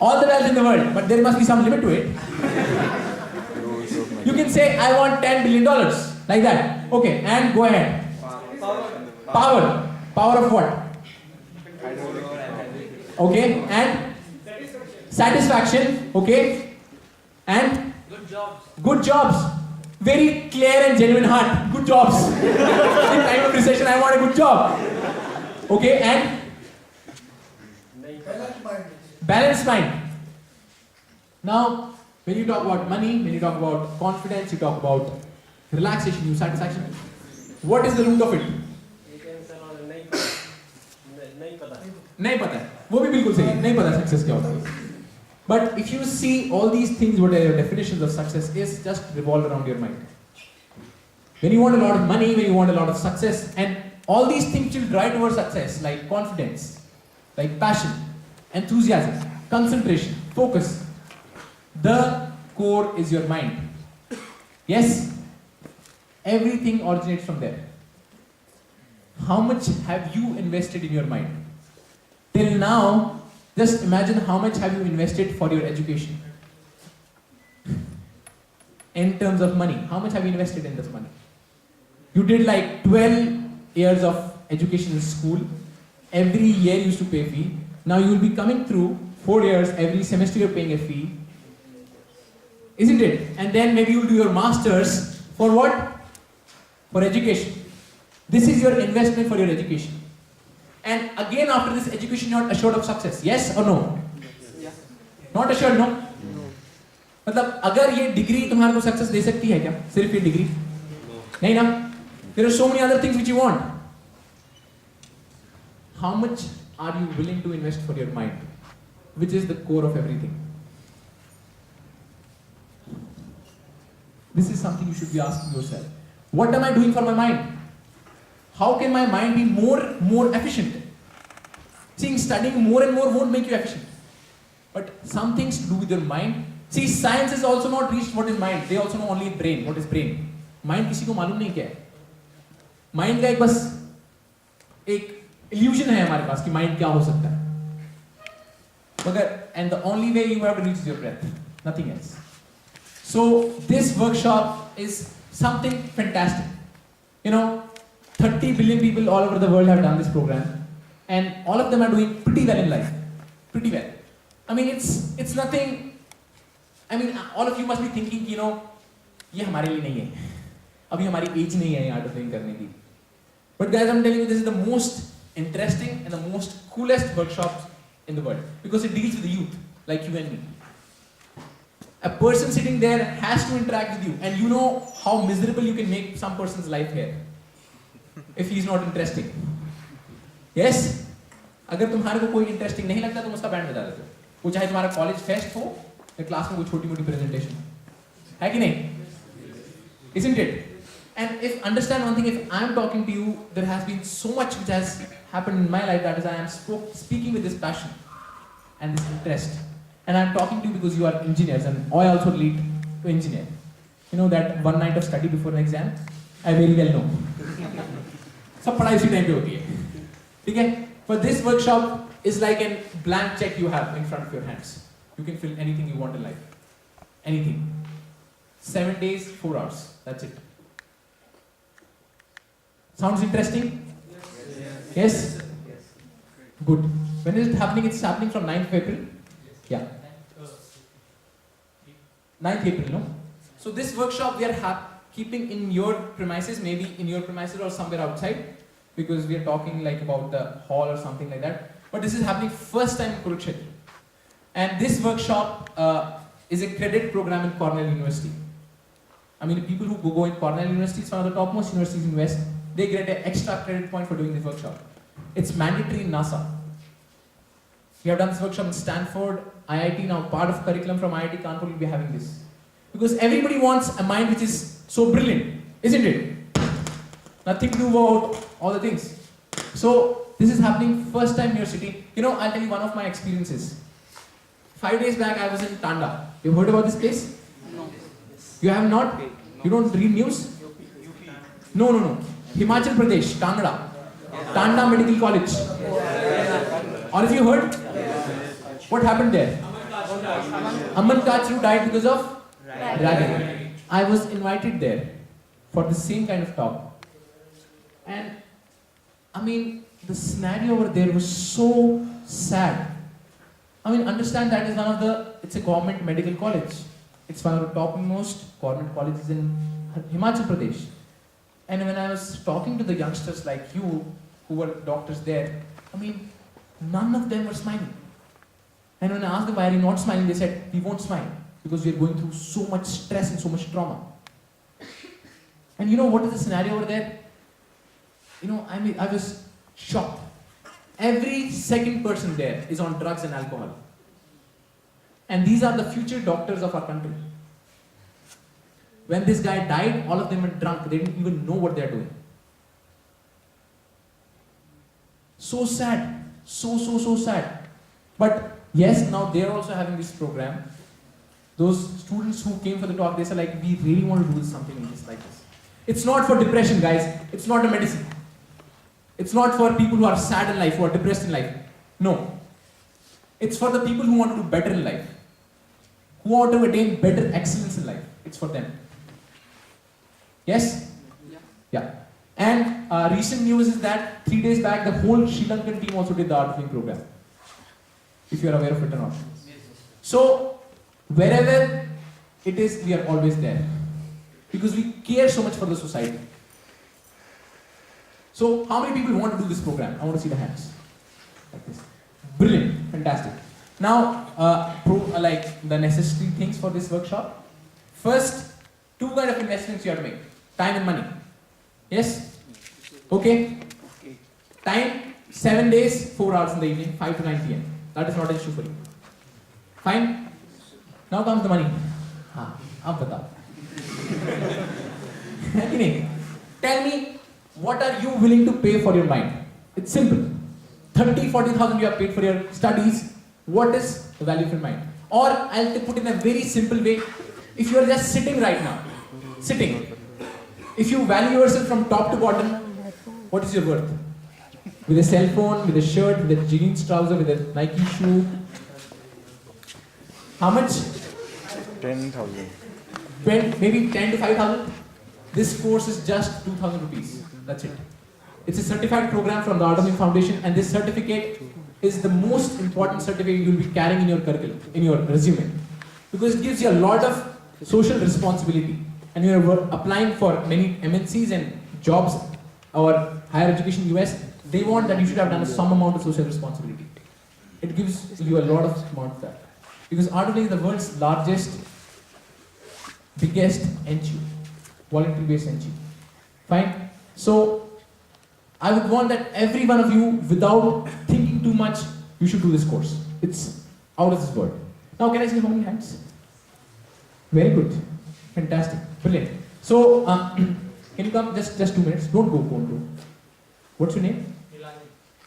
All the wealth in the world, but there must be some limit to it. You can say, I want $10 billion, like that. Okay, and go ahead. Power. Power of what? Okay, and? Satisfaction. Okay, and? Good jobs. Very clear and genuine heart. Good jobs. In time of recession, I want a good job. Okay, and? Balanced mind. Now, when you talk about money, when you talk about confidence, you talk about relaxation, you satisfaction. What is the root of it? नहीं पता है. वो भी बिल्कुल सही है, नहीं पता सक्सेस क्या होता है. But if you see all these things, what are your definitions of success is just revolve around your mind. When you want a lot of money, when you want a lot of success, and all these things will drive towards success, like confidence, like passion, enthusiasm, concentration, focus. The core is your mind. Yes? Everything originates from there. How much have you invested in your mind? Till now, just imagine how much have you invested for your education. In terms of money, how much have you invested in this money? You did like 12 years of education in school. Every year you used to pay fee. Now you will be coming through 4 years, every semester you're paying a fee. Isn't it? And then maybe you'll do your masters for what? For education. This is your investment for your education. And again after this education you're not assured of success. Yes or no? Not assured, no? मतलब अगर ये degree तुम्हारे को success दे सकती है क्या? सिर्फ ये डिग्री? नहीं ना? There are so many other things which you want. How much are you willing to invest for your mind? Which is the core of everything. This is something you should be asking yourself. What am I doing for my mind? How can my mind be more efficient? See, studying more and more won't make you efficient. But some things to do with your mind. See, science has also not reached what is mind. They also know only brain. What is brain? Mind किसी को मालूम नहीं क्या है. Mind का एक बस एक illusion है हमारे पास कि mind क्या हो सकता है. मगर and the only way you have to reach is your breath. Nothing else. So this workshop is something fantastic. You know, 30 billion people all over the world have done this program, and all of them are doing pretty well in life. Pretty well. I mean, it's nothing. I mean, all of you must be thinking, you know, ये हमारे लिए नहीं है. अभी हमारी age नहीं है art of living करने की. But guys, I'm telling you, this is the most interesting and the most coolest workshops in the world because it deals with the youth, like you and me. A person sitting there has to interact with you, and you know how miserable you can make some person's life here if he is not interesting. Yes? अगर तुम्हारे को कोई interesting नहीं लगता तुम उसका band बजा देते हो. वो चाहे तुम्हारा कॉलेज फेस्ट हो या क्लास में कोई छोटी मोटी प्रेजेंटेशन है कि नहीं? Isn't it? And if understand one thing, if I am talking to you, there has been so much which has happened in my life, that is I am speaking with this passion and this interest. And I am talking to you because you are engineers, and I also lead to engineer. You know that one night of study before an exam? I very well know. सब पढ़ाई उसी time पे होती है. ठीक है? But this workshop is like a blank check you have in front of your hands. You can fill anything you want in life. Anything. 7 days, 4 hours. That's it. Sounds interesting? Yes? Good. When is it happening? It's happening from 9th of April? Yeah. 9th April, no? So this workshop we are keeping in your premises, maybe in your premises or somewhere outside, because we are talking like about the hall or something like that. But this is happening first time in Kurukshetra. And this workshop is a credit program in Cornell University. I mean, the people who go in Cornell University, it's one of the topmost universities in West, they get an extra credit point for doing this workshop. It's mandatory in NASA. We have done this workshop in Stanford, IIT, now part of curriculum from IIT Kanpur will be having this. Because everybody wants a mind which is so brilliant, isn't it? Nothing to do about all the things. So, this is happening first time in your city. You know, I'll tell you one of my experiences. 5 days back, I was in Tanda. You've heard about this place? No. You have not? You don't read news? No. Himachal Pradesh, Tanda. Tanda Medical College. Or if you heard? What happened there? Aman Kachru died because of ragging. I was invited there for the same kind of talk. And I mean, the scenario over there was so sad. I mean, understand that is it's a government medical college. It's one of the topmost government colleges in Himachal Pradesh. And when I was talking to the youngsters like you, who were doctors there, I mean, none of them were smiling. And when I asked them why are you not smiling, they said, we won't smile because we are going through so much stress and so much trauma. And you know what is the scenario over there? You know, I was shocked. Every second person there is on drugs and alcohol. And these are the future doctors of our country. When this guy died, all of them were drunk. They didn't even know what they are doing. So sad. So sad. But yes, now they are also having this program. Those students who came for the talk, they said like, we really want to do something like this. It's not for depression, guys. It's not a medicine. It's not for people who are sad in life, who are depressed in life. No. It's for the people who want to do better in life. Who want to attain better excellence in life. It's for them. Yes? Yeah. And recent news is that 3 days back, the whole Sri Lankan team also did the Art of Living program. If you are aware of it or not. So, wherever it is, we are always there. Because we care so much for the society. So, how many people want to do this program? I want to see the hands. Like this. Brilliant. Fantastic. Now, like the necessary things for this workshop. First, two kind of investments you have to make. Time and money. Yes? Okay? Time, 7 days, 4 hours in the evening, 5 to 9 p.m. That is not an issue for you. Fine? Now comes the money. Ab batao. Tell me, what are you willing to pay for your mind? It's simple. 30,000-40,000 you have paid for your studies. What is the value of your mind? Or I'll put in a very simple way. If you are just sitting right now, sitting. If you value yourself from top to bottom, what is your worth? With a cell phone, with a shirt, with a jeans trouser, with a Nike shoe. How much? 10,000. Maybe 10 to 5,000. This course is just 2,000 rupees. That's it. It's a certified program from the Art of Living Foundation, and this certificate is the most important certificate you'll be carrying in your curriculum, in your resume. Because it gives you a lot of social responsibility. And you're applying for many MNCs and jobs or higher education in US, they want that you should have done some amount of social responsibility. It gives you a lot of amount of that. Because Art of Living is the world's largest, biggest NGO, voluntary-based NGO. Fine? So, I would want that every one of you, without thinking too much, you should do this course. It's out of this world. Now, can I see how many hands? Very good. Fantastic. Brilliant. So, can you come just 2 minutes? Don't go. What's your name?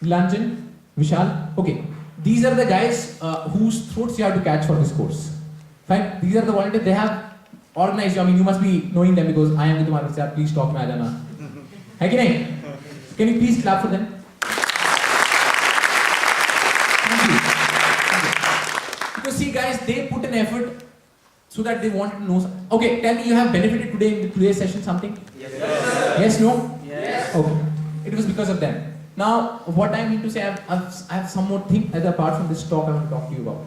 Nilanjan. Vishal. Okay. These are the guys whose throats you have to catch for this course. Fine. These are the volunteers. They have organized you. I mean, you must be knowing them because I am with Marissa. Please talk me, Ajana. Hai ki nahi? Can you please clap for them? Thank you. Because see, guys, they put an effort so that they want to know. Okay, tell me, you have benefited today in today's session something? Yes. Yes, no? Yes. Okay. It was because of them. Now, what I mean to say, I have some more thing apart from this talk I want to talk to you about.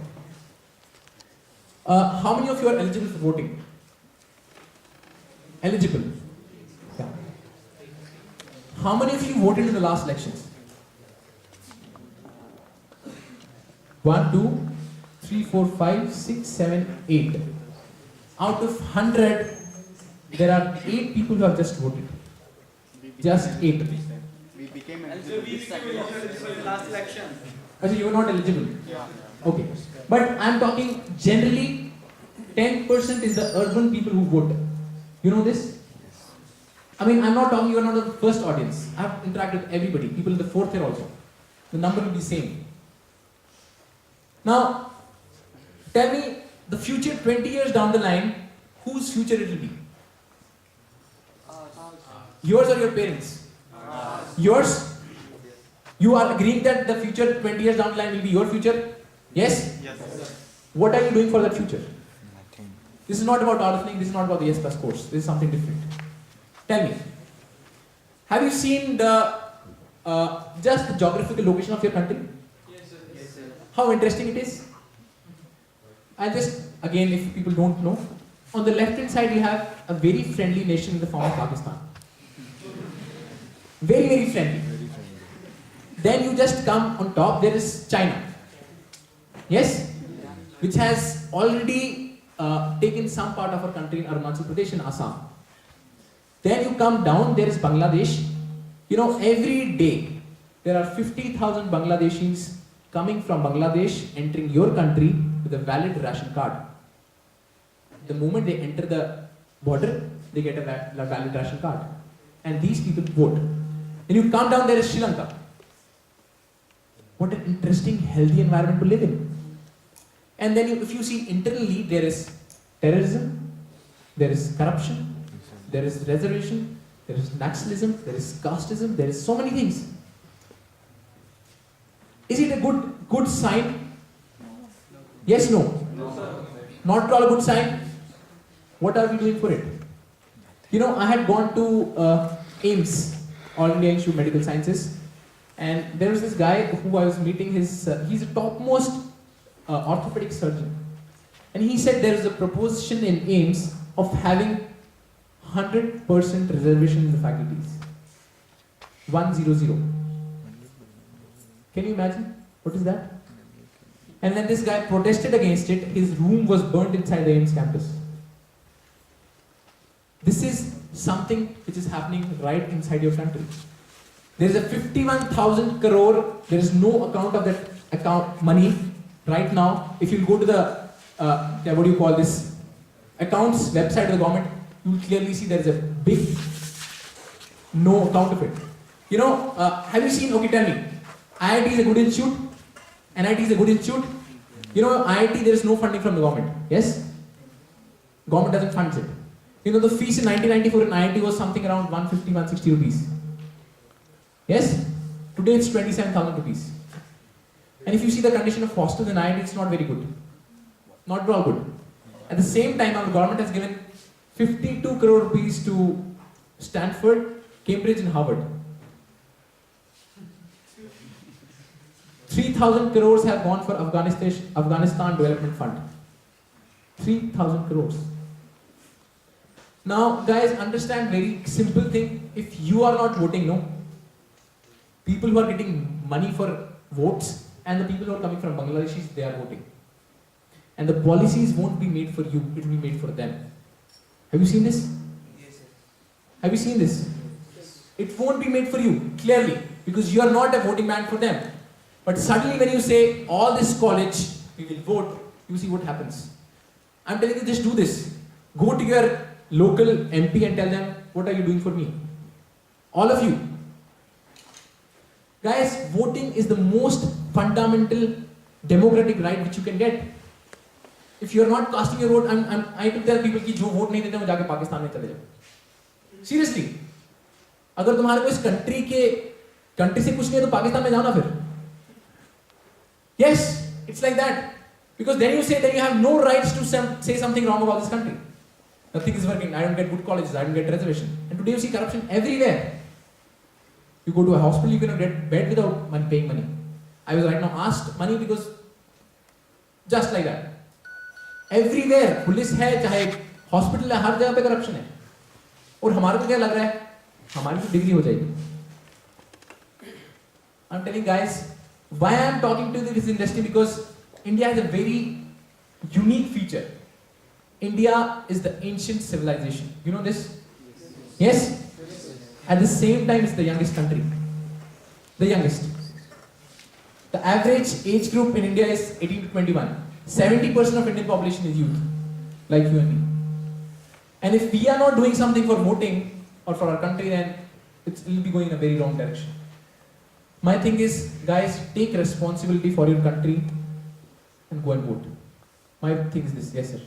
How many of you are eligible for voting? Eligible? Yeah. How many of you voted in the last elections? 1, 2, 3, 4, 5, 6, 7, 8. Out of 100, there are 8 people who have just voted. Just 8. We became eligible in last election. So you were not eligible? Yeah. Okay. But I am talking generally, 10% is the urban people who vote. You know this? I mean, I'm not talking, you are not the first audience. I have interacted with everybody, people in the 4th year also. The number will be same. Now, tell me, the future 20 years down the line, whose future it will be? Yours or your parents? Yours? You are agreeing that the future 20 years down the line will be your future? Yes? Yes. What are you doing for that future? Nothing. This is not about Art of Living, this is not about the Yes Plus course. This is something different. Tell me, have you seen the just the geographical location of your country? Yes, sir. Yes, sir. How interesting it is? I'll just, again, if people don't know, on the left hand side you have a very friendly nation in the form of Pakistan. Very, very friendly. Then you just come on top, there is China. Yes? Which has already taken some part of our country in Arunachal Pradesh and Assam. Then you come down, there is Bangladesh. You know, every day, there are 50,000 Bangladeshis coming from Bangladesh entering your country with a valid ration card. The moment they enter the border, they get a valid ration card. And these people vote. And you come down, there is Sri Lanka. What an interesting, healthy environment to live in. And then if you see internally, there is terrorism, there is corruption, there is reservation, there is nationalism, there is casteism, there is so many things. Is it a good sign? Yes, no? Not at all a good sign. What are we doing for it? You know, I had gone to AIIMS, All India Institute of Medical Sciences, and there was this guy who I was meeting. He's a topmost orthopedic surgeon, and he said there is a proposition in AIIMS of having 100% reservation in the faculties. 100. Can you imagine? What is that? And then this guy protested against it. His room was burnt inside the AIIMS campus. This is something which is happening right inside your country. There is a 51,000 crore, there is no account of that account money right now. If you go to the, what do you call this, accounts website of the government, you will clearly see there is a big no account of it. You know, have you seen, okay tell me, IIT is a good institute? NIT is a good institute? You know, IIT there is no funding from the government, yes? Government doesn't fund it. You know, the fees in 1994 in IIT was something around 150, 160 rupees. Yes? Today it's 27,000 rupees. And if you see the condition of hostels in IIT, it's not very good. Not at all good. At the same time, our government has given 52 crore rupees to Stanford, Cambridge and Harvard. 3,000 crores have gone for Afghanistan Development Fund. 3,000 crores. Now, guys, understand very simple thing. If you are not voting, no, people who are getting money for votes and the people who are coming from Bangladeshis, they are voting. And the policies won't be made for you, it will be made for them. Have you seen this? Yes, sir. Have you seen this? Yes. It won't be made for you, clearly, because you are not a voting man for them. But suddenly when you say, all this college, we will vote, you see what happens. I'm telling you, just do this. Go to your local MP and tell them, what are you doing for me? All of you. Guys, voting is the most fundamental democratic right which you can get. If you are not casting your vote, I have to tell people कि जो vote नहीं देते वो जाके पाकिस्तान में चले जाओ. Seriously, अगर तुम्हारे को इस country से कुछ नहीं है तो पाकिस्तान में जाओ ना फिर. Yes, it's like that. Because then you say that you have no rights to say something wrong about this country. Nothing is working. I don't get good colleges. I don't get reservation. And today you see corruption everywhere. You go to a hospital, you cannot get bed without paying money. I was right now asked money because just like that. Everywhere, police है, चाहे hospital है, हर जगह पे corruption है. और हमारे को क्या लग रहा है? हमारी तो डिग्री हो जाएगी. I'm telling guys, why I am talking to this industry, because India has a very unique feature. India is the ancient civilization. You know this? Yes? At the same time, it's the youngest country. The youngest. The average age group in India is 18 to 21. 70% of Indian population is youth, like you and me. And if we are not doing something for voting or for our country, then it will be going in a very wrong direction. My thing is, guys, take responsibility for your country and go and vote. My thing is this. Yes, sir.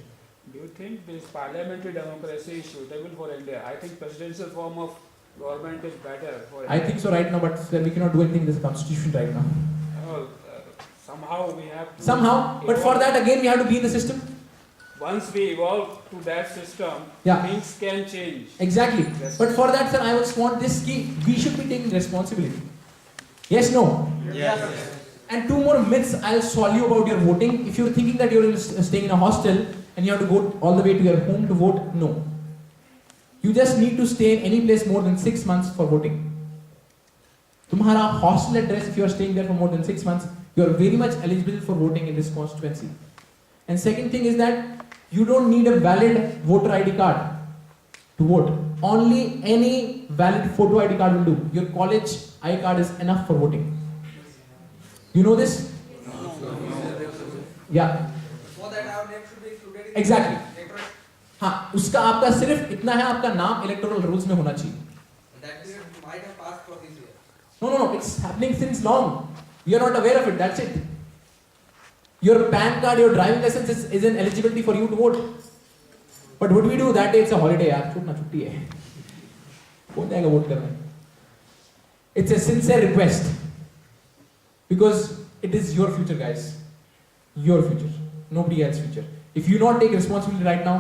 Do you think this parliamentary democracy is suitable for India? I think presidential form of government is better for India. I think so right now, but sir, we cannot do anything in this constitution right now. Somehow we have to... Somehow, but for that again we have to be in the system. Once we evolve to that system, Yeah. things can change. Exactly. Yes. But for that, sir, I just want this key. We should be taking responsibility. Yes, no? Yes. And two more myths I'll solve you about your voting. If you're thinking that you're staying in a hostel and you have to go all the way to your home to vote, no. You just need to stay in any place more than 6 months for voting. Tumhara hostel address, if you are staying there for more than 6 months, you are very much eligible for voting in this constituency. And second thing is that you don't need a valid voter ID card to vote. Only any valid photo ID card will do. Your college ID card is enough for voting. You know this? Yeah. For that our name should be included in Exactly. the electoral. हाँ, उसका आपका सिर्फ इतना है, आपका नाम electoral rules में होना चाहिए. That period might have passed for this year. No, it's happening since long. You are not aware of it, that's it. Your PAN card, your driving license is an eligibility for you to vote. But what we do that day, it's a holiday यार, छूटना छुट्टी है. कौन जाएगा vote करने? It's a sincere request. Because it is your future, guys. Your future. Nobody else's future. If you not take responsibility right now,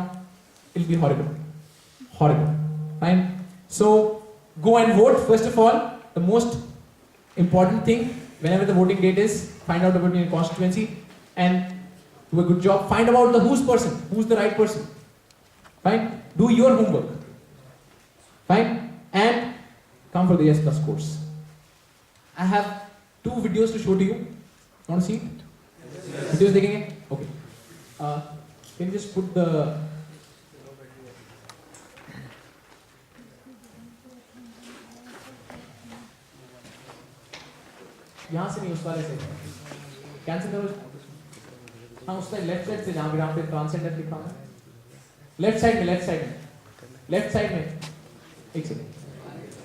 it'll be horrible. Horrible. Fine? So, go and vote. First of all, the most important thing, whenever the voting date is, find out about your constituency and do a good job. Find out the who's the right person. Fine? Do your homework. Fine? And come for the Yes Plus course. I have 2 videos to show to you. Want to see it? Videos देखेंगे? Okay. Can you just put the यहाँ से नहीं, उस वाले से cancel करो. हाँ, उस साइड लेफ्ट साइड से जहाँ पे ट्रांसजेंडर लिखा हुआ है. लेफ्ट साइड में एक सेकंड.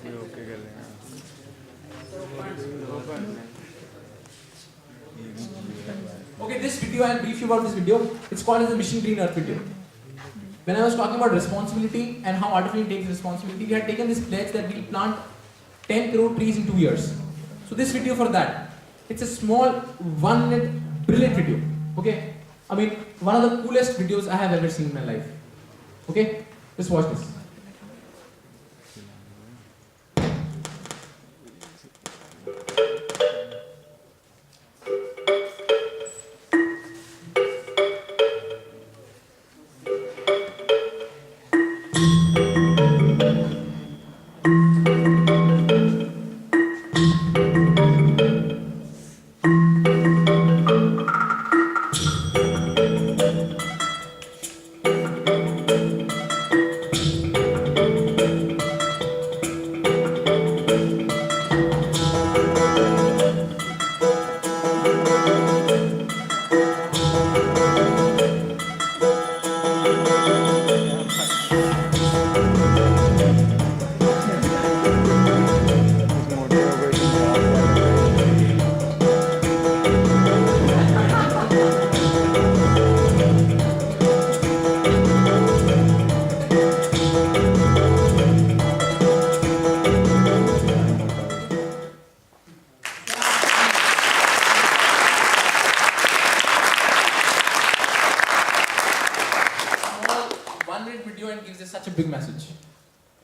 ये ओके कर लेंगे. Okay, this video, I'll brief you about this video. It's called as the Mission Green Earth video. When I was talking about responsibility and how Artificial takes responsibility, we had taken this pledge that we'll plant 10 crore trees in 2 years. So this video for that. It's a small 1-minute brilliant video. Okay? I mean, one of the coolest videos I have ever seen in my life. Okay? Just watch this. Such a big message.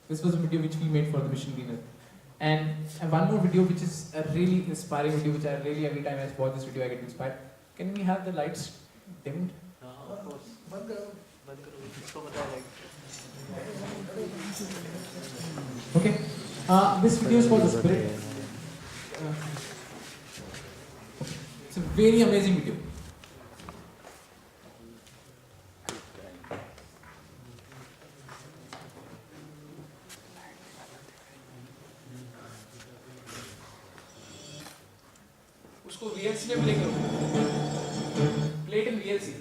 This was a video which we made for the Mission Green Earth. And one more video which is a really inspiring video, which I really, every time I watch this video I get inspired. Can we have the lights dimmed? Okay. This video is called The Spirit. It's a very amazing video. उसको VLC में play करो. Play it in VLC.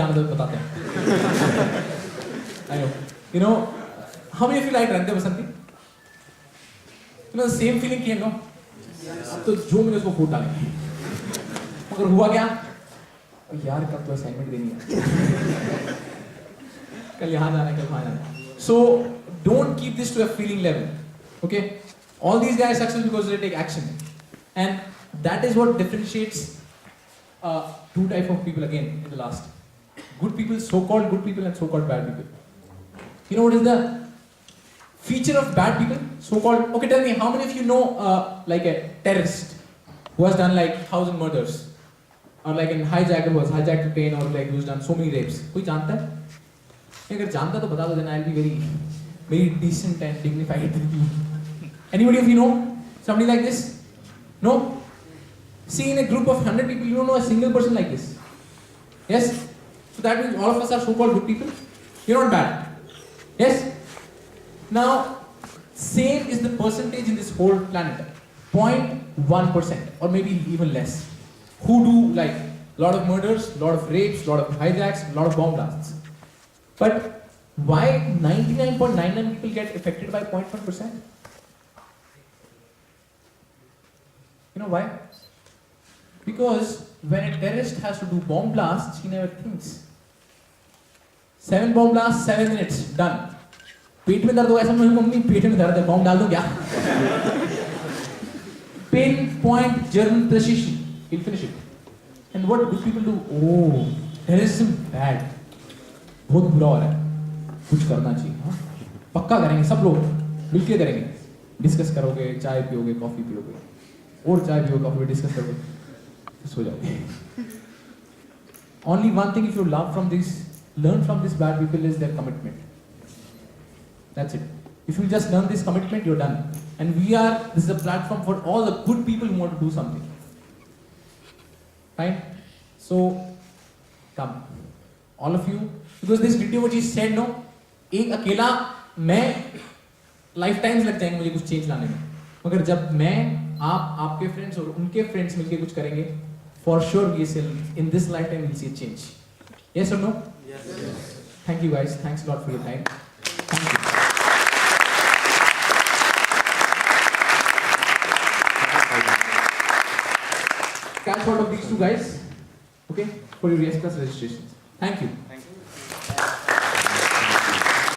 जाने दो बताते हैं. I know. You know, how many of you like Rante Basanti? You know the same feeling came, no? अब तो जो मैंने उसको फूट डालेंगे. मगर हुआ क्या? यार कब तो असाइनमेंट देनी है. कल यहाँ जाना है, कल वहाँ जाना है. So don't keep this to a feeling level. Okay? All these guys are successful because they take action. And that is what differentiates two types of people again in the last. Good people, so-called good people, and so-called bad people. You know what is the feature of bad people? So-called. Okay, tell me, how many of you know like a terrorist who has done like 1,000 murders, or like a hijacker who has hijacked a plane, or like who's done so many rapes? कोई जानता है? अगर जानता तो बता दो, then I'll be very decent and dignified. Anybody of you know somebody like this? No? See, in a group of 100 people, you don't know a single person like this. Yes? So that means all of us are so-called good people. You're not bad. Yes? Now, same is the percentage in this whole planet. 0.1% or maybe even less. Who do like a lot of murders, a lot of rapes, a lot of hijacks, a lot of bomb blasts. But why 99.99 people get affected by 0.1%? You know why? Because when a terrorist has to do bomb blasts, he never thinks. 7 bomb blasts, 7 minutes, done. पेट में दर्द हो ऐसा नहीं mummy पेट में दर्द है bomb डाल दूं क्या? Pinpoint German precision, he'll finish it. And what do people do? Oh, terrorism bad. बहुत बुरा हो रहा है. कुछ करना चाहिए, हाँ? पक्का करेंगे सब लोग मिलके करेंगे. डिस्कस करोगे, चाय पियोगे, कॉफी पियोगे, और चाय पियोगे, कॉफी डिस्कस करोगे, सो जाओगे. Only one thing if you learn from these bad people is their commitment. That's it. If you just learn this commitment, you're done. And this is a platform for all the good people who want to do something. Fine? So, come. All of you. Because this video what you said, no? एक अकेला मैं lifetimes लग जाएंगे मुझे कुछ change लाने में. मगर जब मैं आपके friends और उनके friends मिलके कुछ करेंगे, for sure we will in this lifetime we'll see a change. Yes or no? Yes. Thank you guys. Thanks a lot for your time. Thank you. Cash out of these two guys, okay, for your S Plus registrations. Thank you.